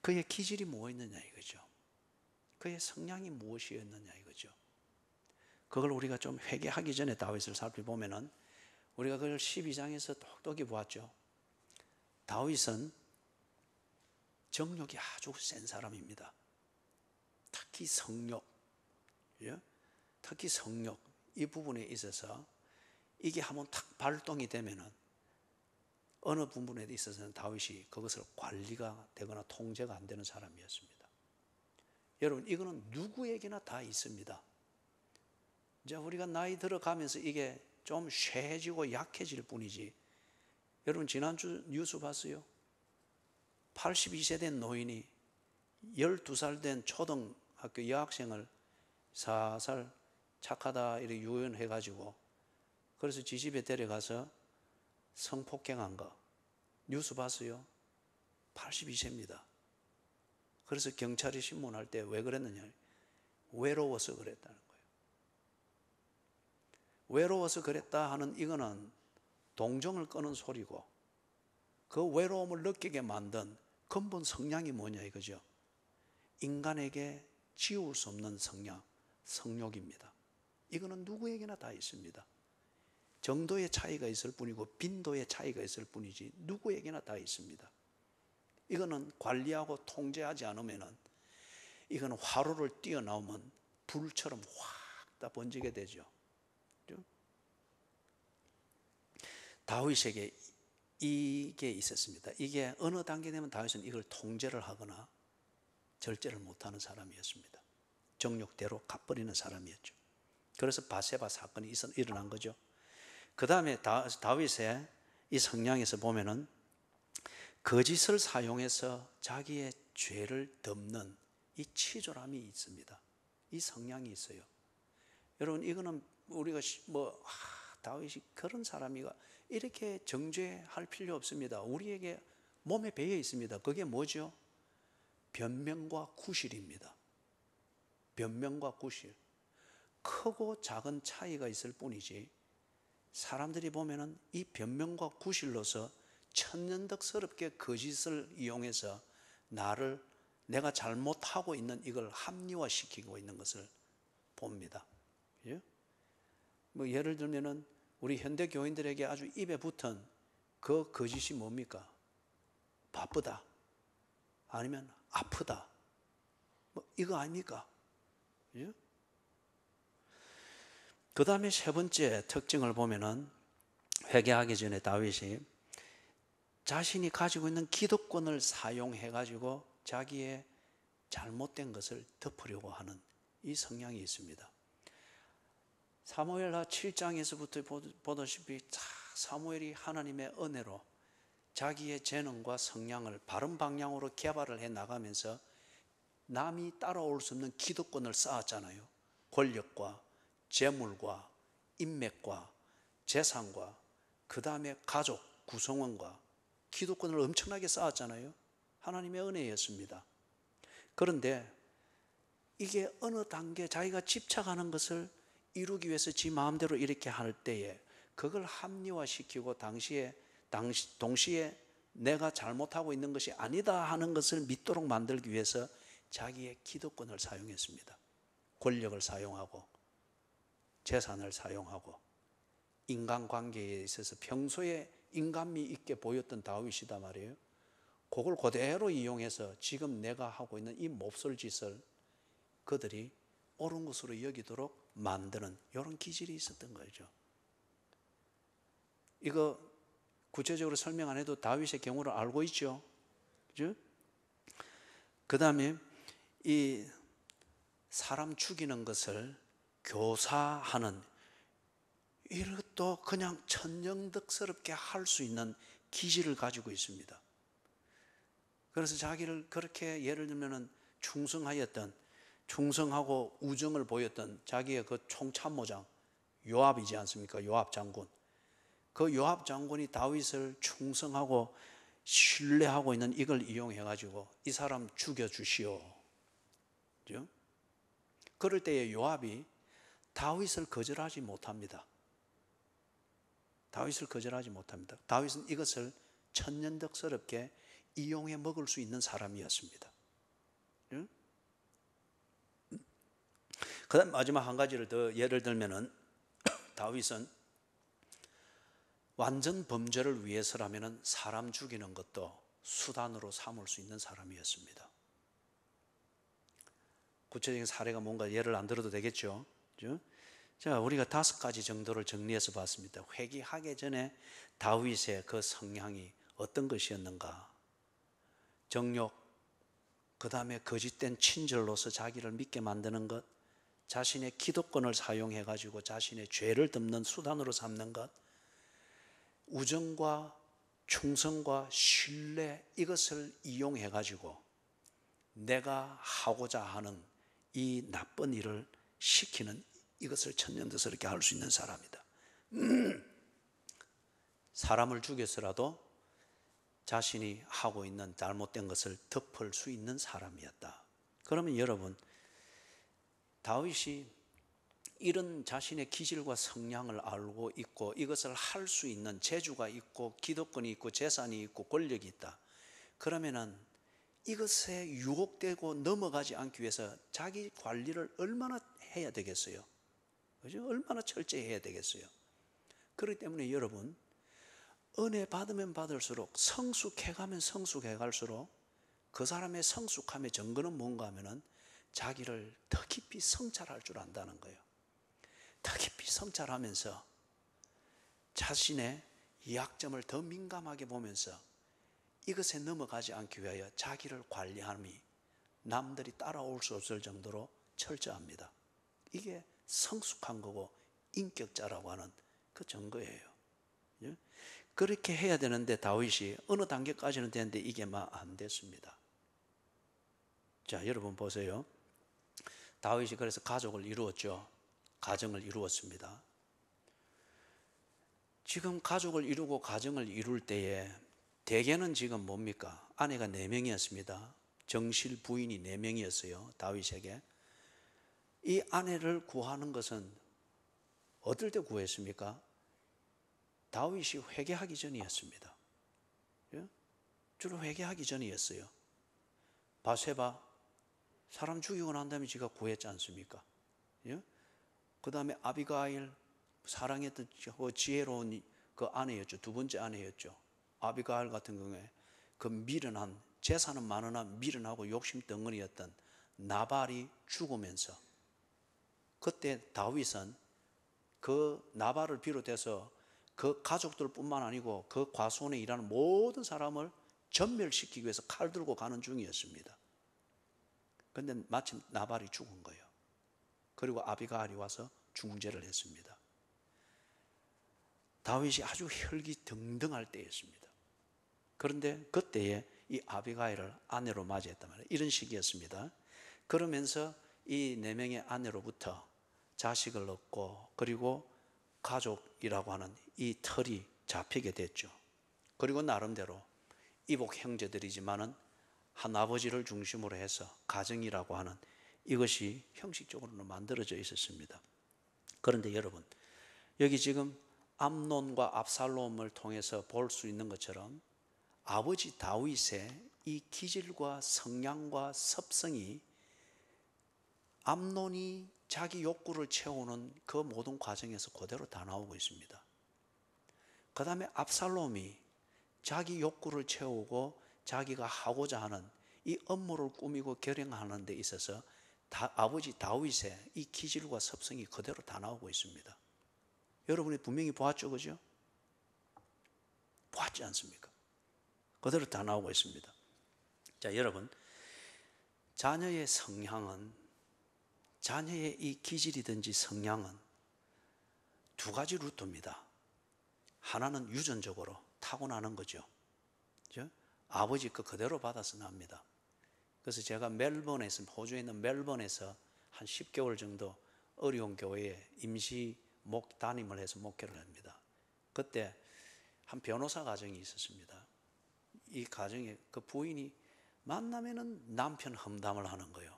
그의 기질이 뭐였느냐 이거죠. 그의 성향이 무엇이었느냐 이거죠. 그걸 우리가 좀 회개하기 전에 다윗을 살펴보면은 우리가 그걸 12장에서 똑똑히 보았죠. 다윗은 정욕이 아주 센 사람입니다. 특히 성욕, 특히 성욕 이 부분에 있어서 이게 한번 탁 발동이 되면은 어느 부분에 있어서는 다윗이 그것을 관리가 되거나 통제가 안 되는 사람이었습니다. 여러분 이거는 누구에게나 다 있습니다. 이제 우리가 나이 들어가면서 이게 좀 쇠해지고 약해질 뿐이지. 여러분 지난주 뉴스 봤어요? 82세 된 노인이 12살 된 초등학교 여학생을 살살 착하다 이렇게 유언해가지고 그래서 지집에 데려가서 성폭행한 거 뉴스 봤어요? 82세입니다. 그래서 경찰이 신문할 때 왜 그랬느냐? 외로워서 그랬다는 거예요. 외로워서 그랬다 하는 이거는 동정을 끄는 소리고, 그 외로움을 느끼게 만든 근본 성향이 뭐냐 이거죠. 인간에게 지울 수 없는 성향, 성욕입니다. 이거는 누구에게나 다 있습니다. 정도의 차이가 있을 뿐이고 빈도의 차이가 있을 뿐이지 누구에게나 다 있습니다. 이거는 관리하고 통제하지 않으면 이거는 화로를 뛰어나오면 불처럼 확 다 번지게 되죠. 다윗에게 이게 있었습니다. 이게 어느 단계 되면 다윗은 이걸 통제를 하거나 절제를 못하는 사람이었습니다. 정욕대로 갚버리는 사람이었죠. 그래서 바세바 사건이 일어난 거죠. 그 다음에 다윗의 이 성향에서 보면은 거짓을 사용해서 자기의 죄를 덮는 이 치졸함이 있습니다. 이 성향이 있어요. 여러분, 이거는 우리가 다윗이 그런 사람이가 이렇게 정죄할 필요 없습니다. 우리에게 몸에 배어 있습니다. 그게 뭐죠? 변명과 구실입니다. 변명과 구실. 크고 작은 차이가 있을 뿐이지 사람들이 보면은 이 변명과 구실로서 천연덕스럽게 거짓을 이용해서 내가 잘못하고 있는 이걸 합리화시키고 있는 것을 봅니다. 그죠? 예를 들면은 우리 현대 교인들에게 아주 입에 붙은 그 거짓이 뭡니까? 바쁘다. 아니면 아프다. 이거 아닙니까? 그죠? 그 다음에 세 번째 특징을 보면은 회개하기 전에 다윗이 자신이 가지고 있는 기득권을 사용해 가지고 자기의 잘못된 것을 덮으려고 하는 이 성향이 있습니다. 사무엘하 7장에서부터 보다시피 사무엘이 하나님의 은혜로 자기의 재능과 성향을 바른 방향으로 개발을 해 나가면서 남이 따라올 수 없는 기득권을 쌓았잖아요. 권력과 재물과 인맥과 재산과 그 다음에 가족 구성원과 기득권을 엄청나게 쌓았잖아요. 하나님의 은혜였습니다. 그런데 이게 어느 단계 자기가 집착하는 것을 이루기 위해서 지 마음대로 이렇게 할 때에 그걸 합리화시키고 동시에 내가 잘못하고 있는 것이 아니다 하는 것을 믿도록 만들기 위해서 자기의 기득권을 사용했습니다. 권력을 사용하고 재산을 사용하고 인간관계에 있어서 평소에 인간미 있게 보였던 다윗이다 말이에요. 그걸 그대로 이용해서 지금 내가 하고 있는 이 몹쓸 짓을 그들이 옳은 것으로 여기도록 만드는 이런 기질이 있었던 거죠. 이거 구체적으로 설명 안 해도 다윗의 경우를 알고 있죠. 그죠? 그 다음에 이 사람 죽이는 것을 교사하는 이것도 그냥 천연덕스럽게 할 수 있는 기질을 가지고 있습니다. 그래서 자기를 그렇게 예를 들면은 충성하고 우정을 보였던 자기의 그 총참모장 요압이지 않습니까? 요압 장군. 그 요압 장군이 다윗을 충성하고 신뢰하고 있는 이걸 이용해 가지고 이 사람 죽여 주시오. 그죠? 그럴 때에 요압이 다윗을 거절하지 못합니다. 다윗은 이것을 천연덕스럽게 이용해 먹을 수 있는 사람이었습니다. 그 다음 마지막 한 가지를 더 예를 들면은 다윗은 완전 범죄를 위해서라면은 사람 죽이는 것도 수단으로 삼을 수 있는 사람이었습니다. 구체적인 사례가 뭔가 예를 안 들어도 되겠죠. 자, 우리가 5가지 정도를 정리해서 봤습니다. 회개하기 전에 다윗의 그 성향이 어떤 것이었는가? 정욕, 그 다음에 거짓된 친절로서 자기를 믿게 만드는 것, 자신의 기득권을 사용해 가지고 자신의 죄를 덮는 수단으로 삼는 것, 우정과 충성과 신뢰 이것을 이용해 가지고 내가 하고자 하는 이 나쁜 일을 시키는 이것을 천연덕스럽게 할 수 있는 사람이다. 사람을 죽여서라도 자신이 하고 있는 잘못된 것을 덮을 수 있는 사람이었다. 그러면 여러분, 다윗이 이런 자신의 기질과 성향을 알고 있고 이것을 할 수 있는 재주가 있고 기득권이 있고 재산이 있고 권력이 있다. 그러면은 이것에 유혹되고 넘어가지 않기 위해서 자기 관리를 얼마나 해야 되겠어요? 그죠? 얼마나 철저히 해야 되겠어요? 그렇기 때문에 여러분, 은혜 받으면 받을수록 성숙해가면 성숙해갈수록 그 사람의 성숙함의 증거는 뭔가 하면은 자기를 더 깊이 성찰할 줄 안다는 거예요. 더 깊이 성찰하면서 자신의 약점을 더 민감하게 보면서 이것에 넘어가지 않기 위하여 자기를 관리함이 남들이 따라올 수 없을 정도로 철저합니다. 이게 성숙한 거고 인격자라고 하는 그 증거예요. 그렇게 해야 되는데 다윗이 어느 단계까지는 되는데 이게 막 안 됐습니다. 자, 여러분 보세요. 다윗이 그래서 가족을 이루었죠. 가정을 이루었습니다. 지금 가족을 이루고 가정을 이룰 때에 대개는 지금 뭡니까? 아내가 4명이었습니다. 정실 부인이 4명이었어요. 다윗에게. 이 아내를 구하는 것은 어떨 때 구했습니까? 다윗이 회개하기 전이었습니다. 주로 회개하기 전이었어요. 바세바 사람 죽이고 난 다음에 지가 구했지 않습니까? 그 다음에 아비가일 사랑했던 지혜로운 그 아내였죠. 두 번째 아내였죠. 아비가일 같은 경우에 그 미련한, 재산은 많으나 미련하고 욕심 덩어리였던 나발이 죽으면서 그때 다윗은 그 나발을 비롯해서 그 가족들뿐만 아니고 그 과수원에 일하는 모든 사람을 전멸시키기 위해서 칼 들고 가는 중이었습니다. 그런데 마침 나발이 죽은 거예요. 그리고 아비가일이 와서 중재를 했습니다. 다윗이 아주 혈기등등할 때였습니다. 그런데 그때에 이 아비가일을 아내로 맞이했단 말이에요. 이런 시기였습니다. 그러면서 이 4명의 아내로부터 자식을 얻고 그리고 가족이라고 하는 이 틀이 잡히게 됐죠. 그리고 나름대로 이복 형제들이지만은 한 아버지를 중심으로 해서 가정이라고 하는 이것이 형식적으로는 만들어져 있었습니다. 그런데 여러분, 여기 지금 암논과 압살롬을 통해서 볼 수 있는 것처럼 아버지 다윗의 이 기질과 성향과 섭성이 암논이 자기 욕구를 채우는 그 모든 과정에서 그대로 다 나오고 있습니다. 그 다음에 압살롬이 자기 욕구를 채우고 자기가 하고자 하는 이 업무를 꾸미고 결행하는 데 있어서 아버지 다윗의 이 기질과 섭성이 그대로 다 나오고 있습니다. 여러분이 분명히 보았죠, 그죠? 보았지 않습니까? 그대로 다 나오고 있습니다. 자, 여러분, 자녀의 성향은, 자녀의 이 기질이든지 성향은 두 가지 루트입니다. 하나는 유전적으로 타고나는 거죠. 그죠? 아버지 거 그대로 받아서 납니다. 그래서 제가 멜번에서, 호주에 있는 멜번에서 한 10개월 정도 어려운 교회에 임시 담임을 해서 목회를 합니다. 그때 한 변호사 가정이 있었습니다. 이 가정에 그 부인이 만나면은 남편 험담을 하는 거예요.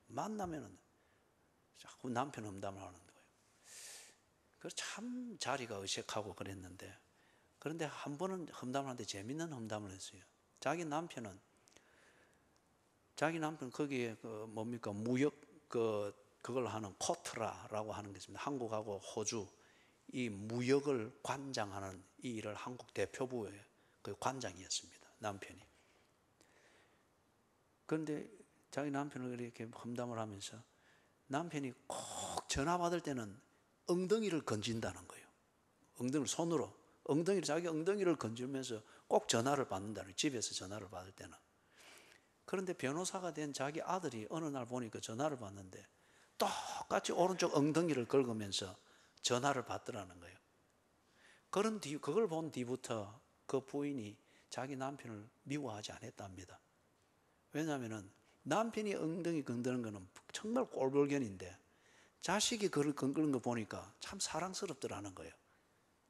만나면은 자꾸 남편 험담을 하는 거예요. 그래서 참 자리가 어색하고 그랬는데, 그런데 한 번은 험담을 하는데 재밌는 험담을 했어요. 자기 남편 거기에 그 뭡니까 무역 그걸 하는 코트라라고 하는 게 있습니다. 한국하고 호주 이 무역을 관장하는 이 일을 한국 대표부의 그 관장이었습니다. 남편이. 그런데 자기 남편을 이렇게 험담을 하면서 남편이 꼭 전화 받을 때는 엉덩이를 건진다는 거예요. 엉덩이를 손으로 자기 엉덩이를 건지면서 꼭 전화를 받는다는 거예요. 집에서 전화를 받을 때는. 그런데 변호사가 된 자기 아들이 어느 날 보니까 전화를 받는데 똑같이 오른쪽 엉덩이를 긁으면서 전화를 받더라는 거예요. 그걸 본 뒤부터 그 부인이 자기 남편을 미워하지 않았답니다. 왜냐하면 남편이 엉덩이 건드는 거는 정말 꼴불견인데 자식이 그걸 건드는 거 보니까 참 사랑스럽더라는 거예요.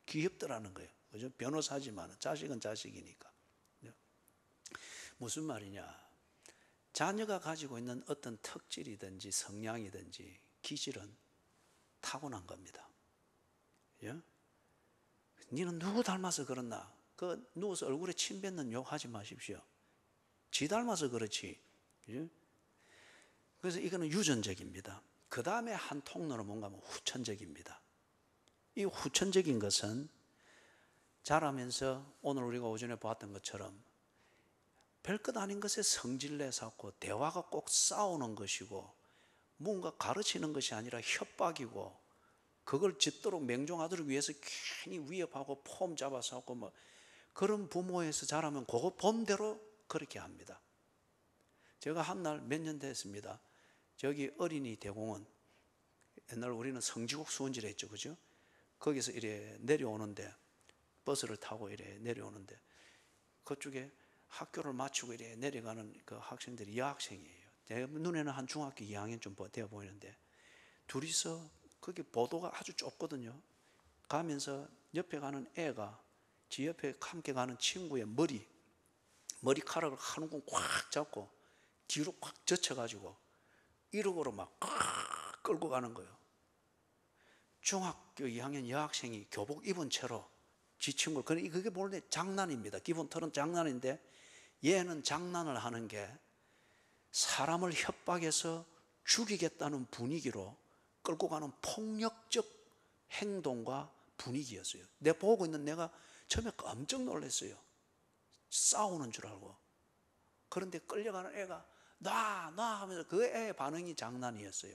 귀엽더라는 거예요. 그죠? 변호사지만 자식은 자식이니까. 무슨 말이냐? 자녀가 가지고 있는 어떤 특질이든지 성향이든지 기질은 타고난 겁니다. 예? 니는 누구 닮아서 그렇나? 그 누워서 얼굴에 침 뱉는 욕 하지 마십시오. 지 닮아서 그렇지. 예? 그래서 이거는 유전적입니다. 그 다음에 한 통로는 뭔가 하면 후천적입니다. 이 후천적인 것은 자라면서 오늘 우리가 오전에 보았던 것처럼 별것 아닌 것에 성질내서 대화가 꼭 싸우는 것이고 뭔가 가르치는 것이 아니라 협박이고 그걸 짓도록 맹종하도록 위해서 괜히 위협하고 폼 잡아서 하고 뭐 그런 부모에서 자라면 그거 본대로 그렇게 합니다. 제가 한 날 몇 년 됐습니다. 저기 어린이 대공원, 옛날 우리는 성지국 수원지를 했죠, 그죠? 거기서 이래 내려오는데 버스를 타고 이래 내려오는데 그쪽에 학교를 마치고 이래 내려가는 그 학생들이 여학생이에요. 제 눈에는 한 중학교 2학년 좀 되어 보이는데 둘이서 거기 보도가 아주 좁거든요. 가면서 옆에 가는 애가 지 옆에 함께 가는 친구의 머리카락을 한 군 꽉 잡고 뒤로 꽉 젖혀가지고 이러고로 막 끌고 가는 거예요. 중학교 2학년 여학생이 교복 입은 채로 지 친구를, 그게 원래 장난입니다. 기본 틀은 장난인데 얘는 장난을 하는 게 사람을 협박해서 죽이겠다는 분위기로 끌고 가는 폭력적 행동과 분위기였어요. 내가 보고 있는 내가 처음에 깜짝 놀랐어요. 싸우는 줄 알고. 그런데 끌려가는 애가 놔 하면서 그 애의 반응이 장난이었어요.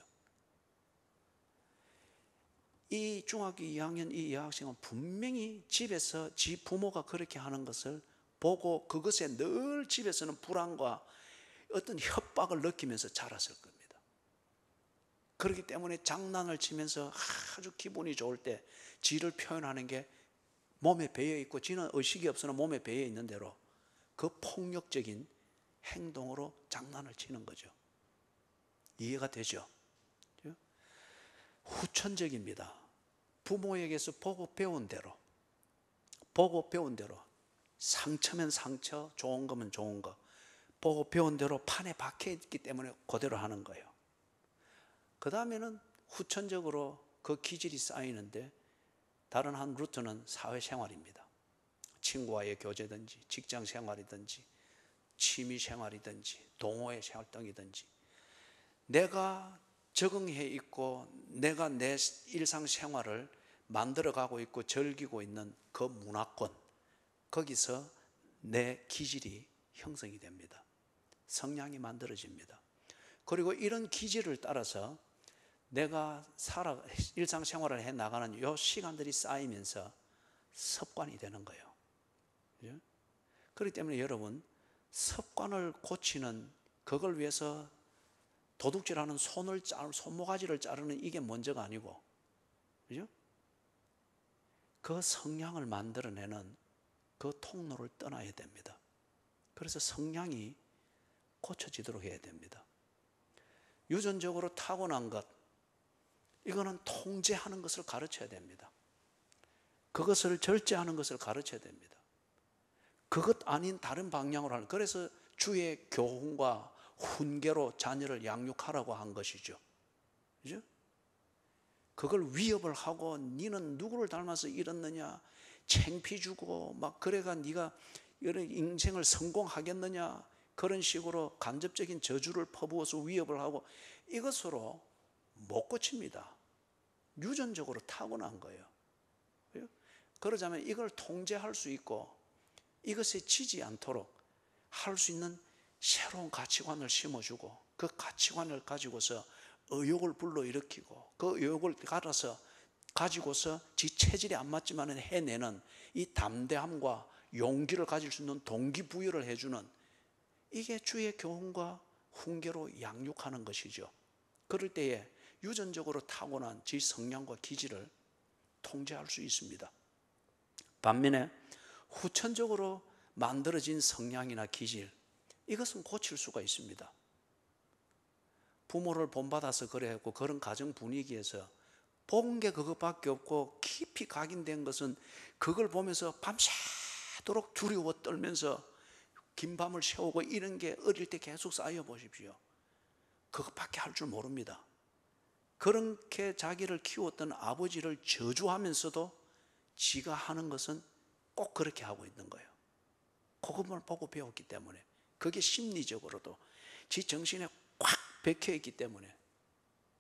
이 중학교 2학년 이 여학생은 분명히 집에서 지 부모가 그렇게 하는 것을 보고 그것에 늘 집에서는 불안과 어떤 협박을 느끼면서 자랐을 겁니다. 그렇기 때문에 장난을 치면서 아주 기분이 좋을 때 지를 표현하는 게 몸에 배어 있고 지는 의식이 없으나 몸에 배어 있는 대로 그 폭력적인 행동으로 장난을 치는 거죠. 이해가 되죠? 후천적입니다. 부모에게서 보고 배운 대로 상처면 상처, 좋은 거면 좋은 거 보고 배운 대로 판에 박혀 있기 때문에 그대로 하는 거예요. 그 다음에는 후천적으로 그 기질이 쌓이는데 다른 한 루트는 사회생활입니다. 친구와의 교제든지 직장생활이든지 취미생활이든지 동호회 활동이든지 내가 적응해 있고 내가 내 일상생활을 만들어가고 있고 즐기고 있는 그 문화권, 거기서 내 기질이 형성이 됩니다. 성향이 만들어집니다. 그리고 이런 기질을 따라서 내가 일상생활을 해나가는 이 시간들이 쌓이면서 습관이 되는 거예요. 그렇기 때문에 여러분, 습관을 고치는, 그걸 위해서 도둑질하는 손모가지를 자르는 이게 먼저가 아니고, 그죠? 그 성향을 만들어내는 그 통로를 떠나야 됩니다. 그래서 성향이 고쳐지도록 해야 됩니다. 유전적으로 타고난 것, 이거는 통제하는 것을 가르쳐야 됩니다. 그것을 절제하는 것을 가르쳐야 됩니다. 그것 아닌 다른 방향으로 하는, 그래서 주의 교훈과 훈계로 자녀를 양육하라고 한 것이죠. 그죠? 그걸 위협을 하고 니는 누구를 닮아서 이렇느냐, 창피 주고 막 그래가 네가 이런 인생을 성공하겠느냐, 그런 식으로 간접적인 저주를 퍼부어서 위협을 하고, 이것으로 못 고칩니다. 유전적으로 타고난 거예요. 그러자면 이걸 통제할 수 있고 이것에 지지 않도록 할 수 있는 새로운 가치관을 심어주고 그 가치관을 가지고서 의욕을 불러일으키고 그 의욕을 가지고서 지 체질이 안 맞지만 해내는 이 담대함과 용기를 가질 수 있는 동기부여를 해주는, 이게 주의 교훈과 훈계로 양육하는 것이죠. 그럴 때에 유전적으로 타고난 지 성향과 기질을 통제할 수 있습니다. 반면에 후천적으로 만들어진 성향이나 기질, 이것은 고칠 수가 있습니다. 부모를 본받아서 그래 했고 그런 가정 분위기에서 본 게 그것밖에 없고 깊이 각인된 것은 그걸 보면서 밤새도록 두려워 떨면서 긴 밤을 새우고 이런 게 어릴 때 계속 쌓여 보십시오. 그것밖에 할 줄 모릅니다. 그렇게 자기를 키웠던 아버지를 저주하면서도 지가 하는 것은 꼭 그렇게 하고 있는 거예요. 그것만 보고 배웠기 때문에, 그게 심리적으로도 지 정신에 꽉 박혀 있기 때문에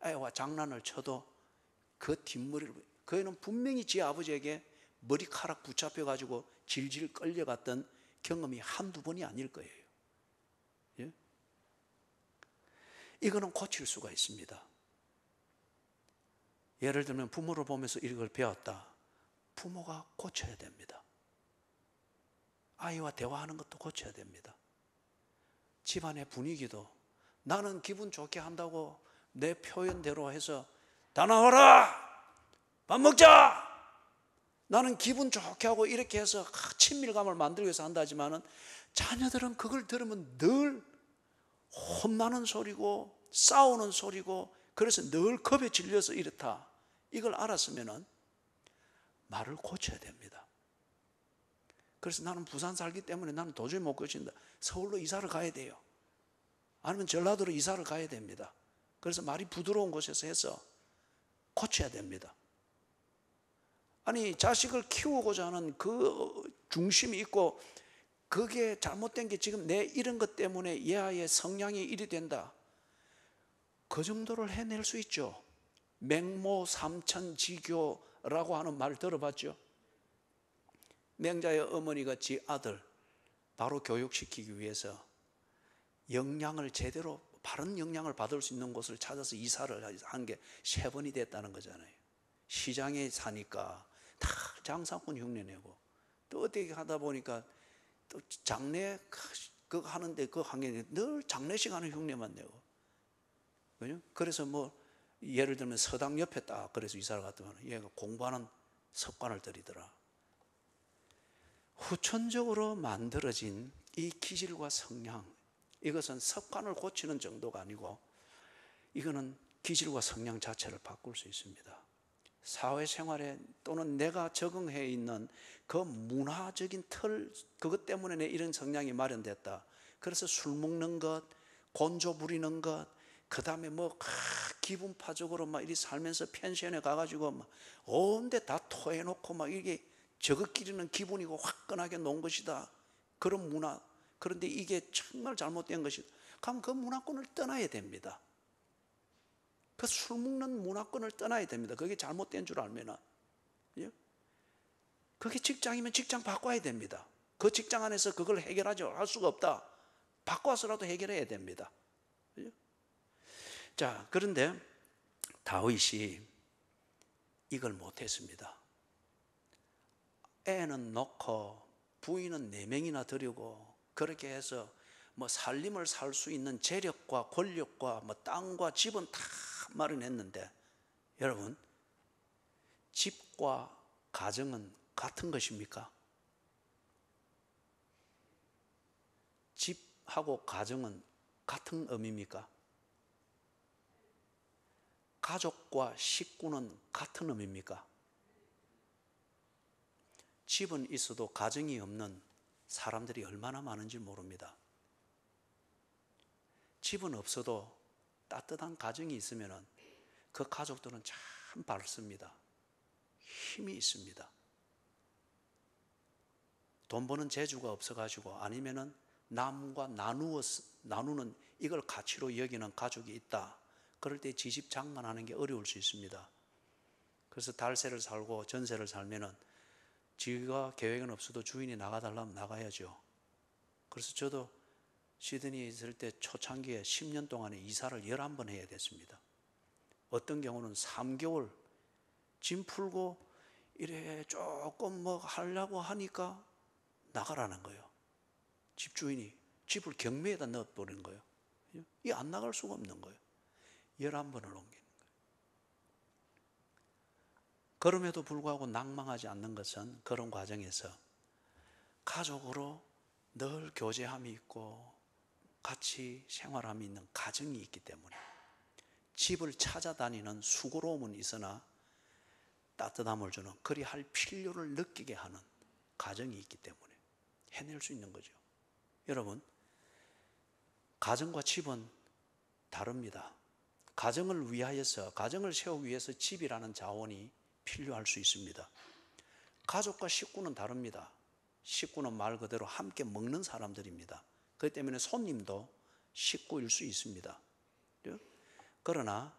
애와 장난을 쳐도 그 뒷머리를, 그 애는 분명히 지 아버지에게 머리카락 붙잡혀 가지고 질질 끌려갔던 경험이 한두 번이 아닐 거예요. 예? 이거는 고칠 수가 있습니다. 예를 들면 부모를 보면서 이걸 배웠다. 부모가 고쳐야 됩니다. 아이와 대화하는 것도 고쳐야 됩니다. 집안의 분위기도, 나는 기분 좋게 한다고 내 표현대로 해서 다 나와라! 밥 먹자! 나는 기분 좋게 하고 이렇게 해서 친밀감을 만들기 위해서 한다지만은 자녀들은 그걸 들으면 늘 혼나는 소리고 싸우는 소리고, 그래서 늘 겁에 질려서 이렇다. 이걸 알았으면은 말을 고쳐야 됩니다. 그래서 나는 부산 살기 때문에 나는 도저히 못 고친다. 서울로 이사를 가야 돼요. 아니면 전라도로 이사를 가야 됩니다. 그래서 말이 부드러운 곳에서 해서 고쳐야 됩니다. 아니, 자식을 키우고자 하는 그 중심이 있고, 그게 잘못된 게 지금 내 이런 것 때문에 얘 아이의 성향이 이리 된다. 그 정도를 해낼 수 있죠. 맹모 삼천지교라고 하는 말 들어봤죠? 맹자의 어머니가 지 아들 바로 교육시키기 위해서 영양을 제대로, 바른 영양을 받을 수 있는 곳을 찾아서 이사를 한 게 3번이 됐다는 거잖아요. 시장에 사니까 다 장사꾼 흉내내고, 또 어떻게 하다 보니까 또 장례 그거 하는데 그 한게 늘 장례식 하는 흉내만 내고, 그죠? 그래서 뭐 예를 들면 서당 옆에 딱 그래서 이사를 갔더니 얘가 공부하는 습관을 들이더라. 후천적으로 만들어진 이 기질과 성향, 이것은 습관을 고치는 정도가 아니고 이거는 기질과 성향 자체를 바꿀 수 있습니다. 사회생활에 또는 내가 적응해 있는 그 문화적인 틀, 그것 때문에 내 이런 성향이 마련됐다. 그래서 술 먹는 것, 곤조 부리는 것, 그 다음에 뭐 기분파적으로 막 이리 살면서 펜션에 가가지고 막 온데 다 토해놓고 막 이게 저것끼리는 기분이고 화끈하게 논 것이다. 그런 문화. 그런데 이게 정말 잘못된 것이다. 그럼 그 문화권을 떠나야 됩니다. 그 술 먹는 문화권을 떠나야 됩니다. 그게 잘못된 줄 알면은. 그게 직장이면 직장 바꿔야 됩니다. 그 직장 안에서 그걸 해결하지 할 수가 없다. 바꿔서라도 해결해야 됩니다. 자, 그런데 다윗이 이걸 못했습니다. 애는 놓고 부인은 4명이나 들이고 그렇게 해서 뭐 살림을 살 수 있는 재력과 권력과 뭐 땅과 집은 다 마련했는데, 여러분, 집과 가정은 같은 것입니까? 집하고 가정은 같은 의미입니까? 가족과 식구는 같은 의미입니까? 집은 있어도 가정이 없는 사람들이 얼마나 많은지 모릅니다. 집은 없어도 따뜻한 가정이 있으면 그 가족들은 참 밝습니다. 힘이 있습니다. 돈 버는 재주가 없어가지고 아니면은 남과 나누는 이걸 가치로 여기는 가족이 있다. 그럴 때 지집 장만하는 게 어려울 수 있습니다. 그래서 달세를 살고 전세를 살면은 지가 계획은 없어도 주인이 나가달라면 나가야죠. 그래서 저도 시드니에 있을 때 초창기에 10년 동안에 이사를 11번 해야 됐습니다. 어떤 경우는 3개월 짐 풀고 이래 조금 뭐 하려고 하니까 나가라는 거예요. 집주인이 집을 경매에다 넣어버린 거예요. 이 안 나갈 수가 없는 거예요. 11번을 옮기는 거예요. 그럼에도 불구하고 낭망하지 않는 것은 그런 과정에서 가족으로 늘 교제함이 있고 같이 생활함이 있는 가정이 있기 때문에, 집을 찾아다니는 수고로움은 있으나 따뜻함을 주는, 그리 할 필요를 느끼게 하는 가정이 있기 때문에 해낼 수 있는 거죠. 여러분, 가정과 집은 다릅니다. 가정을 위하여서, 가정을 세우기 위해서 집이라는 자원이 필요할 수 있습니다. 가족과 식구는 다릅니다. 식구는 말 그대로 함께 먹는 사람들입니다. 그렇기 때문에 손님도 식구일 수 있습니다. 그러나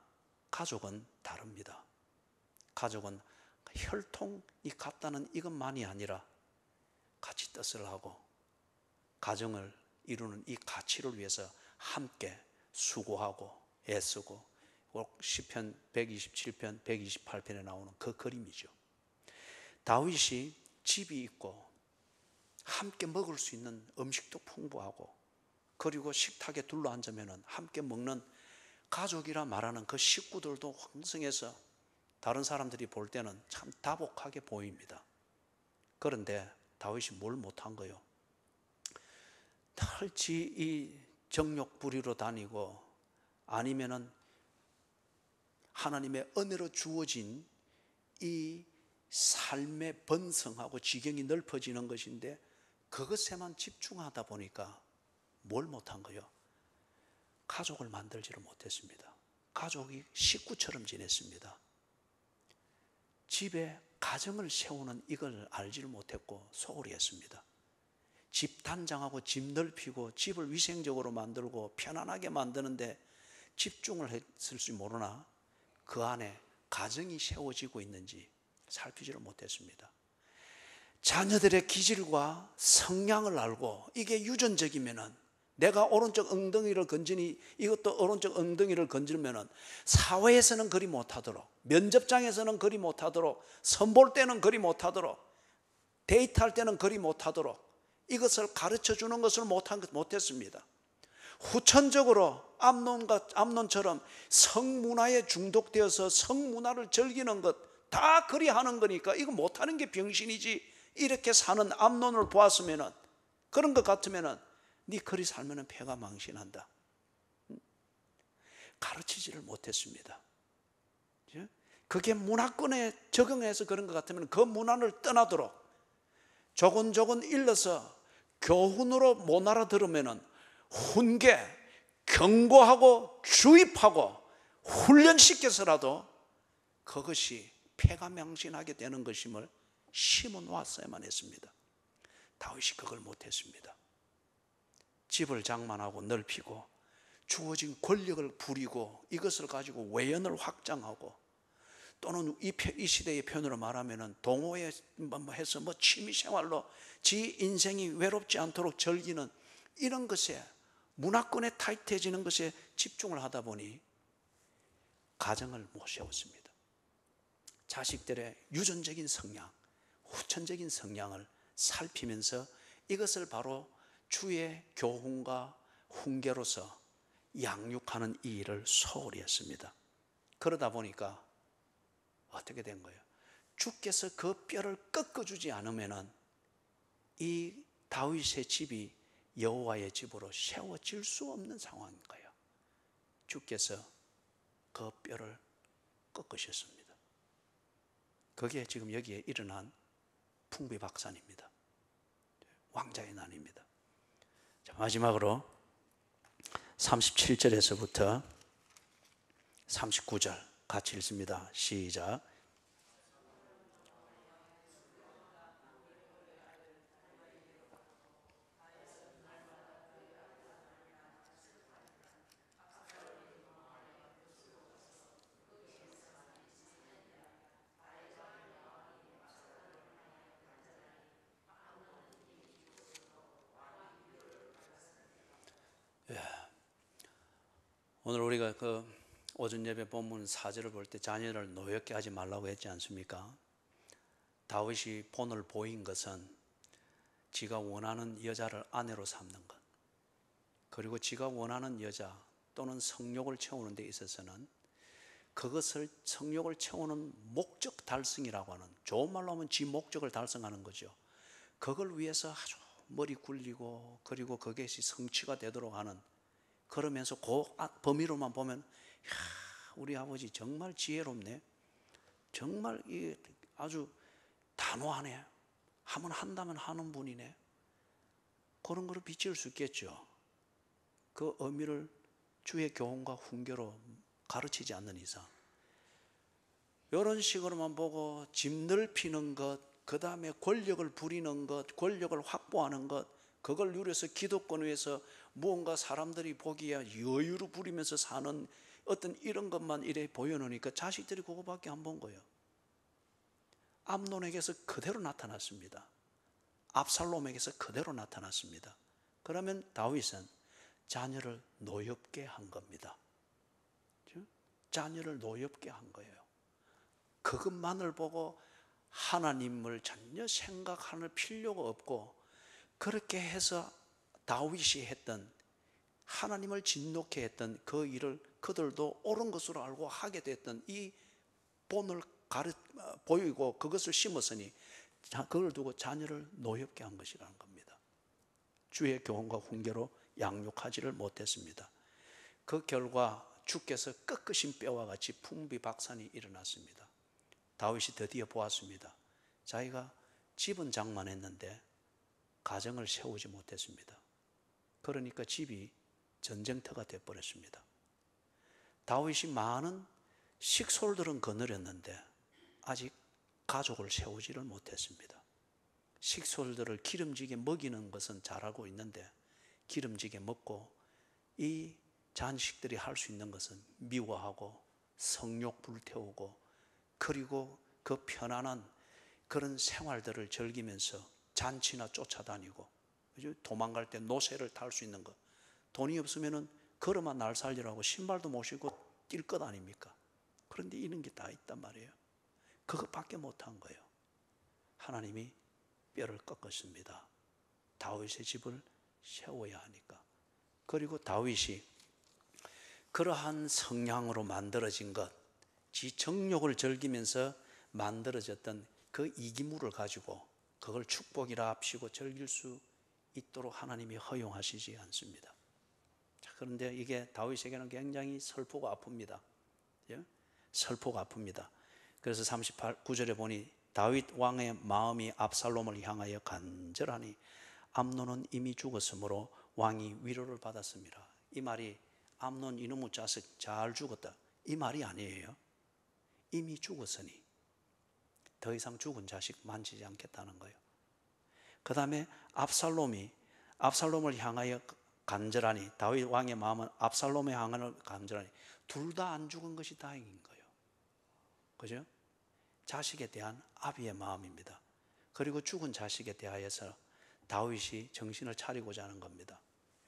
가족은 다릅니다. 가족은 혈통이 같다는 이것만이 아니라 같이 뜻을 하고 가정을 이루는 이 가치를 위해서 함께 수고하고 애쓰고, 시편 127편, 128편에 나오는 그 그림이죠. 다윗이 집이 있고 함께 먹을 수 있는 음식도 풍부하고, 그리고 식탁에 둘러앉으면 함께 먹는 가족이라 말하는 그 식구들도 왕성해서 다른 사람들이 볼 때는 참 다복하게 보입니다. 그런데 다윗이 뭘 못한 거요? 탈지 이 정욕 부리러 다니고, 아니면은 하나님의 은혜로 주어진 이 삶의 번성하고 지경이 넓어지는 것인데 그것에만 집중하다 보니까 뭘 못한 거요? 가족을 만들지를 못했습니다. 가족이 식구처럼 지냈습니다. 집에 가정을 세우는 이걸 알지를 못했고 소홀히 했습니다. 집 단장하고 집 넓히고 집을 위생적으로 만들고 편안하게 만드는데 집중을 했을 줄 모르나 그 안에 가정이 세워지고 있는지 살피지를 못했습니다. 자녀들의 기질과 성향을 알고 이게 유전적이면은, 내가 오른쪽 엉덩이를 건지니 이것도 오른쪽 엉덩이를 건질면은 사회에서는 그리 못하도록, 면접장에서는 그리 못하도록, 선볼 때는 그리 못하도록, 데이트할 때는 그리 못하도록 이것을 가르쳐 주는 것을 못했습니다. 후천적으로 암논처럼 성문화에 중독되어서 성문화를 즐기는 것 다 그리 하는 거니까 이거 못하는 게 병신이지, 이렇게 사는 암논을 보았으면은, 그런 것 같으면은 네 그리 살면은 폐가 망신한다. 가르치지를 못했습니다. 그게 문화권에 적응해서 그런 것 같으면 그 문화를 떠나도록 조곤조곤 일러서 교훈으로 못 알아들으면은 훈계, 경고하고 주입하고 훈련시켜서라도 그것이 폐가 망신하게 되는 것임을 심어 놓았어야만 했습니다. 다윗이 그걸 못했습니다. 집을 장만하고 넓히고 주어진 권력을 부리고 이것을 가지고 외연을 확장하고, 또는 이 시대의 표현으로 말하면 동호회 해서 취미생활로 지 인생이 외롭지 않도록 즐기는 이런 것에, 문화권에 타이트해지는 것에 집중을 하다 보니 가정을 못 세웠습니다. 자식들의 유전적인 성향, 후천적인 성향을 살피면서 이것을 바로 주의 교훈과 훈계로서 양육하는 이 일을 소홀히 했습니다. 그러다 보니까 어떻게 된 거예요? 주께서 그 뼈를 꺾어주지 않으면 이 다윗의 집이 여호와의 집으로 세워질 수 없는 상황인 거예요. 주께서 그 뼈를 꺾으셨습니다. 그게 지금 여기에 일어난 풍비박산입니다. 왕자의 난입니다. 자, 마지막으로 37절에서부터 39절 같이 읽습니다. 시작. 오늘 우리가 그 오전 예배 본문 4절을 볼 때 자녀를 노엽게 하지 말라고 했지 않습니까? 다윗이 본을 보인 것은 지가 원하는 여자를 아내로 삼는 것, 그리고 지가 원하는 여자 또는 성욕을 채우는 데 있어서는 그것을 성욕을 채우는 목적 달성이라고 하는, 좋은 말로 하면 지 목적을 달성하는 거죠. 그걸 위해서 아주 머리 굴리고, 그리고 그것이 성취가 되도록 하는, 그러면서 그 범위로만 보면 우리 아버지 정말 지혜롭네, 정말 아주 단호하네, 하면 한다면 하는 분이네, 그런 거를 비칠 수 있겠죠. 그 의미를 주의 교훈과 훈계로 가르치지 않는 이상. 이런 식으로만 보고 집 넓히는 것, 그 다음에 권력을 부리는 것, 권력을 확보하는 것, 그걸 누려서 기득권 위에서 무언가 사람들이 보기에 여유를 부리면서 사는 어떤 이런 것만 이래 보여놓으니까 자식들이 그거밖에 안 본 거예요. 암논에게서 그대로 나타났습니다. 압살롬에게서 그대로 나타났습니다. 그러면 다윗은 자녀를 노엽게 한 겁니다. 자녀를 노엽게 한 거예요. 그것만을 보고 하나님을 전혀 생각할 필요가 없고, 그렇게 해서 다윗이 했던, 하나님을 진노케 했던 그 일을 그들도 옳은 것으로 알고 하게 됐던 이 본을 보이고 그것을 심었으니 그걸 두고 자녀를 노엽게 한 것이라는 겁니다. 주의 교훈과 훈계로 양육하지를 못했습니다. 그 결과 주께서 꺾으신 뼈와 같이 풍비박산이 일어났습니다. 다윗이 드디어 보았습니다. 자기가 집은 장만했는데 가정을 세우지 못했습니다. 그러니까 집이 전쟁터가 되어버렸습니다. 다윗이 많은 식솔들은 거느렸는데 아직 가족을 세우지를 못했습니다. 식솔들을 기름지게 먹이는 것은 잘하고 있는데 기름지게 먹고 이 잔식들이 할 수 있는 것은 미워하고 성욕 불태우고, 그리고 그 편안한 그런 생활들을 즐기면서 잔치나 쫓아다니고, 도망갈 때 노새를 탈 수 있는 것, 돈이 없으면은 걸어만 날 살리라고 신발도 못 신고 뛸 것 아닙니까? 그런데 이런 게 다 있단 말이에요. 그것밖에 못한 거예요. 하나님이 뼈를 꺾었습니다. 다윗의 집을 세워야 하니까. 그리고 다윗이 그러한 성향으로 만들어진 것, 지 정욕을 즐기면서 만들어졌던 그 이기물을 가지고 그걸 축복이라 합시고 즐길 수 있도록 하나님이 허용하시지 않습니다. 자, 그런데 이게 다윗에게는 굉장히 슬프고 아픕니다. 예? 슬프고 아픕니다. 그래서 38구절에 보니 다윗 왕의 마음이 압살롬을 향하여 간절하니 암논은 이미 죽었으므로 왕이 위로를 받았습니다. 이 말이 암논 이놈의 자식 잘 죽었다, 이 말이 아니에요. 이미 죽었으니 더 이상 죽은 자식 만지지 않겠다는 거예요. 그 다음에 압살롬을 향하여 간절하니, 다윗 왕의 마음은 압살롬에 향하여 간절하니, 둘 다 안 죽은 것이 다행인 거예요. 그죠? 자식에 대한 아비의 마음입니다. 그리고 죽은 자식에 대하여서 다윗이 정신을 차리고자 하는 겁니다.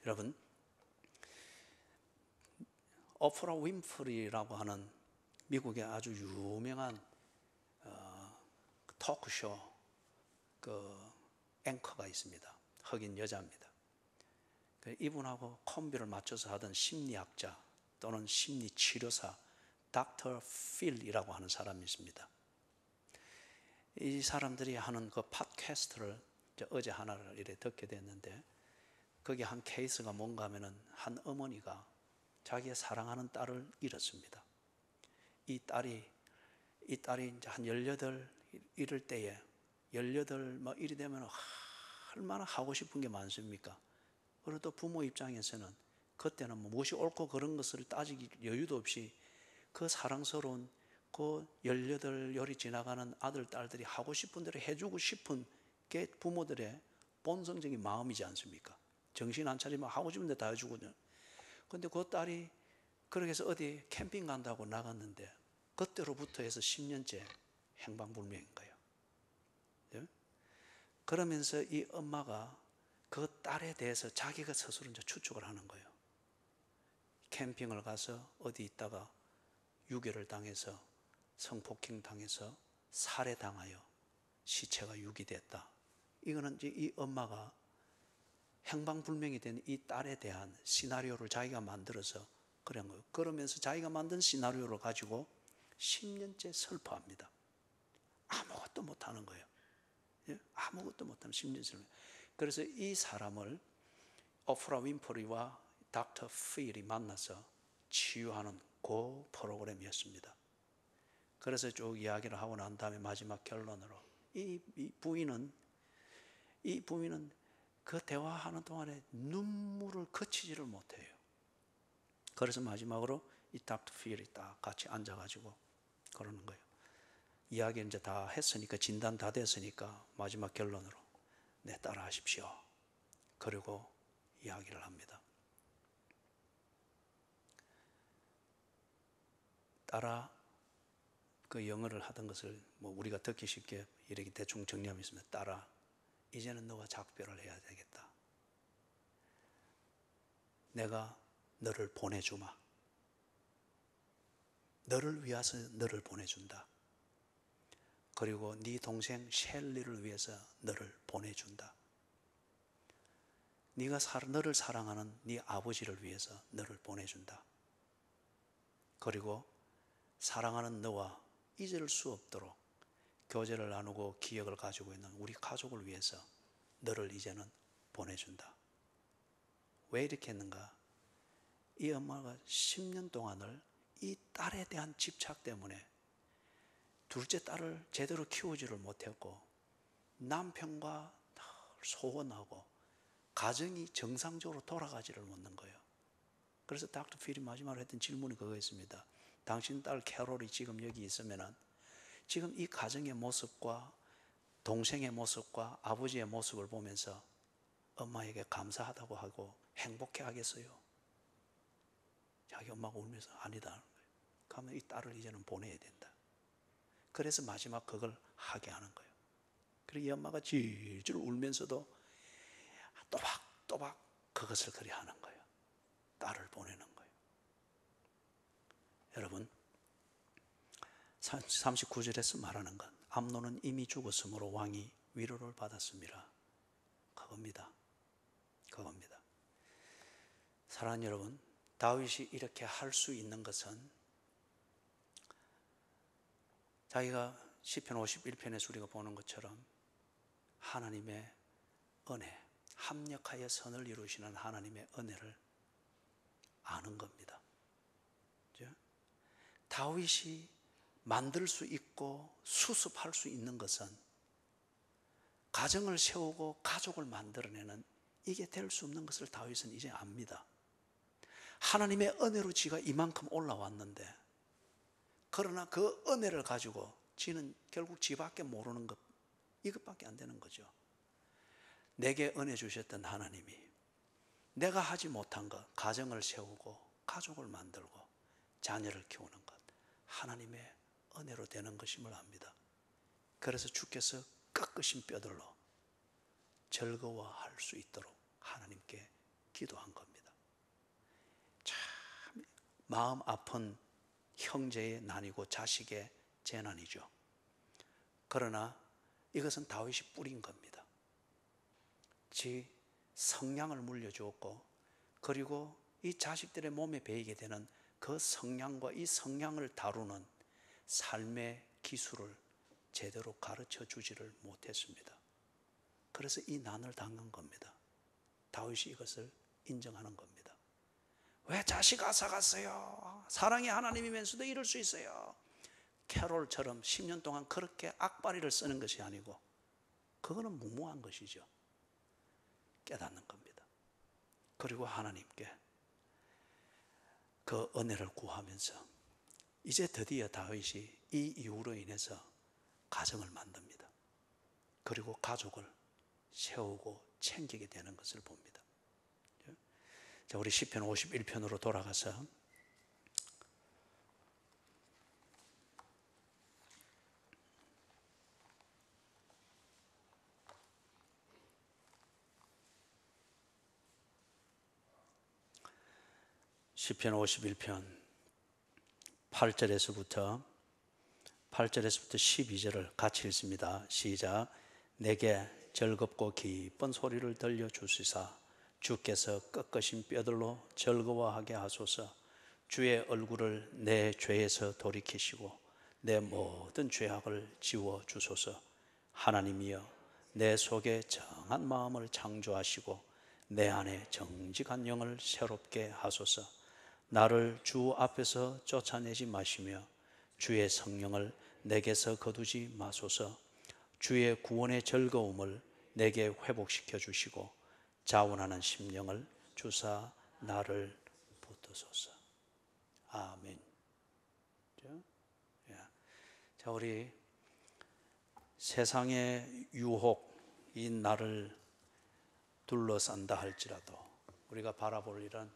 여러분, 오프라 윈프리라고 하는 미국의 아주 유명한 토크쇼 그 앵커가 있습니다. 흑인 여자입니다. 이분하고 콤비를 맞춰서 하던 심리학자 또는 심리치료사 닥터 필이라고 하는 사람이 있습니다. 이 사람들이 하는 그 팟캐스트를 어제 하나를 이렇게 듣게 됐는데, 거기 한 케이스가 뭔가 하면은 한 어머니가 자기의 사랑하는 딸을 잃었습니다. 이 딸이 이제 한 18 이럴 때에 18 이리 되면 얼마나 하고 싶은 게 많습니까? 그리고 또 부모 입장에서는 그때는 무엇이 옳고 그런 것을 따지기 여유도 없이 그 사랑스러운 그 18 열이 지나가는 아들, 딸들이 하고 싶은 대로 해주고 싶은 게 부모들의 본성적인 마음이지 않습니까? 정신 안 차리면 하고 싶은 데 다 해주거든요. 그런데 그 딸이 그렇게 해서 어디 캠핑 간다고 나갔는데 그때로부터 해서 10년째 행방불명인 거예요. 네? 그러면서 이 엄마가 그 딸에 대해서 자기가 스스로 이제 추측을 하는 거예요. 캠핑을 가서 어디 있다가 유괴를 당해서 성폭행 당해서 살해당하여 시체가 유기됐다. 이거는 이제 이 엄마가 행방불명이 된 이 딸에 대한 시나리오를 자기가 만들어서 그런 거예요. 그러면서 자기가 만든 시나리오를 가지고 10년째 슬퍼합니다. 아무것도 못하는 거예요. 예? 아무것도 못하는 10년째. 그래서 이 사람을 오프라 윈프리와 닥터 필이 만나서 치유하는 그 프로그램이었습니다. 그래서 쭉 이야기를 하고 난 다음에 마지막 결론으로 이 부인은 그 대화하는 동안에 눈물을 그치지를 못해요. 그래서 마지막으로 이 닥터 필이 딱 같이 앉아가지고 그러는 거예요. 이야기 이제 다 했으니까, 진단 다 됐으니까 마지막 결론으로 네, 따라 하십시오. 그리고 이야기를 합니다. 따라, 그 영어를 하던 것을 뭐 우리가 듣기 쉽게 이렇게 대충 정리하면 있으면, 따라, 이제는 너와 작별을 해야 되겠다. 내가 너를 보내주마. 너를 위해서 너를 보내준다. 그리고 네 동생 셸리를 위해서 너를 보내준다. 네가 너를 사랑하는 네 아버지를 위해서 너를 보내준다. 그리고 사랑하는 너와 잊을 수 없도록 교제를 나누고 기억을 가지고 있는 우리 가족을 위해서 너를 이제는 보내준다. 왜 이렇게 했는가? 이 엄마가 10년 동안을 이 딸에 대한 집착 때문에 둘째 딸을 제대로 키우지를 못했고, 남편과 늘 소원하고 가정이 정상적으로 돌아가지를 못하는 거예요. 그래서 닥터 필이 마지막으로 했던 질문이 그거였습니다. 당신 딸 캐롤이 지금 여기 있으면은 지금 이 가정의 모습과 동생의 모습과 아버지의 모습을 보면서 엄마에게 감사하다고 하고 행복해 하겠어요? 자기 엄마가 울면서 아니다. 그러면 이 딸을 이제는 보내야 된다. 그래서 마지막 그걸 하게 하는 거예요. 그리고 이 엄마가 질질 울면서도 또박또박 그것을 그리 하는 거예요. 딸을 보내는 거예요. 여러분, 39절에서 말하는 건 암논은 이미 죽었으므로 왕이 위로를 받았습니다. 그겁니다. 그겁니다. 사랑하는 여러분, 다윗이 이렇게 할 수 있는 것은 자기가 시편 51편에서 우리가 보는 것처럼 하나님의 은혜, 합력하여 선을 이루시는 하나님의 은혜를 아는 겁니다. 그렇죠? 다윗이 만들 수 있고 수습할 수 있는 것은 가정을 세우고 가족을 만들어내는, 이게 될 수 없는 것을 다윗은 이제 압니다. 하나님의 은혜로 지가 이만큼 올라왔는데, 그러나 그 은혜를 가지고 지는 결국 지밖에 모르는 것, 이것밖에 안 되는 거죠. 내게 은혜 주셨던 하나님이 내가 하지 못한 것, 가정을 세우고 가족을 만들고 자녀를 키우는 것, 하나님의 은혜로 되는 것임을 압니다. 그래서 주께서 꺾으신 뼈들로 즐거워할 수 있도록 하나님께 기도한 겁니다. 참 마음 아픈 형제의 난이고 자식의 재난이죠. 그러나 이것은 다윗이 뿌린 겁니다. 지 성량을 물려주었고, 그리고 이 자식들의 몸에 배이게 되는 그 성량과 이 성량을 다루는 삶의 기술을 제대로 가르쳐 주지를 못했습니다. 그래서 이 난을 당한 겁니다. 다윗이 이것을 인정하는 겁니다. 왜 자식 앗아갔어요? 사랑의 하나님이면서도 이럴 수 있어요. 캐롤처럼 10년 동안 그렇게 악바리를 쓰는 것이 아니고, 그거는 무모한 것이죠. 깨닫는 겁니다. 그리고 하나님께 그 은혜를 구하면서 이제 드디어 다윗이 이 이유로 인해서 가정을 만듭니다. 그리고 가족을 세우고 챙기게 되는 것을 봅니다. 자, 우리 시편 51편으로 돌아가서 시편 51편 8절에서부터 12절을 같이 읽습니다. 시작. 내게 즐겁고 기쁜 소리를 들려주시사 주께서 꺾으신 뼈들로 즐거워하게 하소서. 주의 얼굴을 내 죄에서 돌이키시고 내 모든 죄악을 지워주소서. 하나님이여, 내 속에 정한 마음을 창조하시고 내 안에 정직한 영을 새롭게 하소서. 나를 주 앞에서 쫓아내지 마시며 주의 성령을 내게서 거두지 마소서. 주의 구원의 즐거움을 내게 회복시켜 주시고 자원하는 심령을 주사 나를 붙드소서. 아멘. 그죠? 예. 자, 우리 세상의 유혹이 나를 둘러싼다 할지라도 우리가 바라볼 일은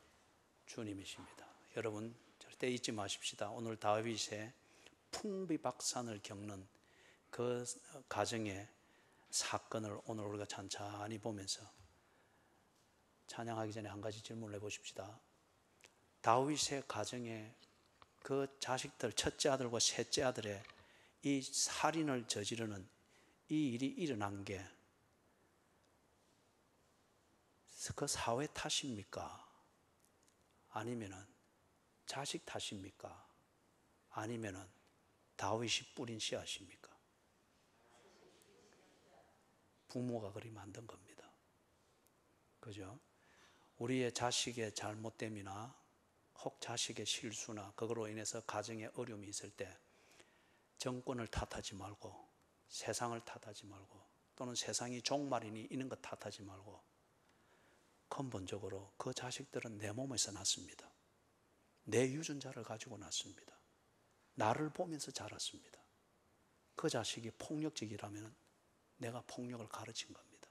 주님이십니다. 여러분 절대 잊지 마십시다. 오늘 다윗의 풍비박산을 겪는 그 가정의 사건을 오늘 우리가 찬찬히 보면서 찬양하기 전에 한 가지 질문을 해보십시다. 다윗의 가정에 그 자식들, 첫째 아들과 셋째 아들의 이 살인을 저지르는 이 일이 일어난 게 그 사회 탓입니까? 아니면은 자식 탓입니까? 아니면은 다윗이 뿌린 씨앗입니까? 부모가 그리 만든 겁니다. 그죠? 우리의 자식의 잘못됨이나 혹 자식의 실수나 그거로 인해서 가정에 어려움이 있을 때 정권을 탓하지 말고 세상을 탓하지 말고 또는 세상이 종말이니 이런 것 탓하지 말고 근본적으로 그 자식들은 내 몸에서 났습니다. 내 유전자를 가지고 났습니다. 나를 보면서 자랐습니다. 그 자식이 폭력적이라면 내가 폭력을 가르친 겁니다.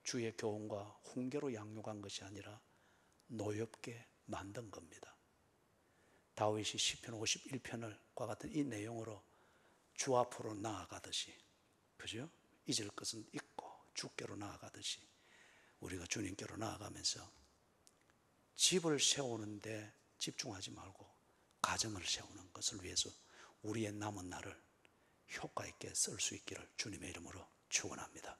주의 교훈과 훈계로 양육한 것이 아니라 노엽게 만든 겁니다. 다윗이 시편 51편과 같은 이 내용으로 주 앞으로 나아가듯이, 그죠? 잊을 것은 잊고 주께로 나아가듯이 우리가 주님께로 나아가면서 집을 세우는데 집중하지 말고 가정을 세우는 것을 위해서 우리의 남은 날을 효과 있게 쓸 수 있기를 주님의 이름으로 축원합니다.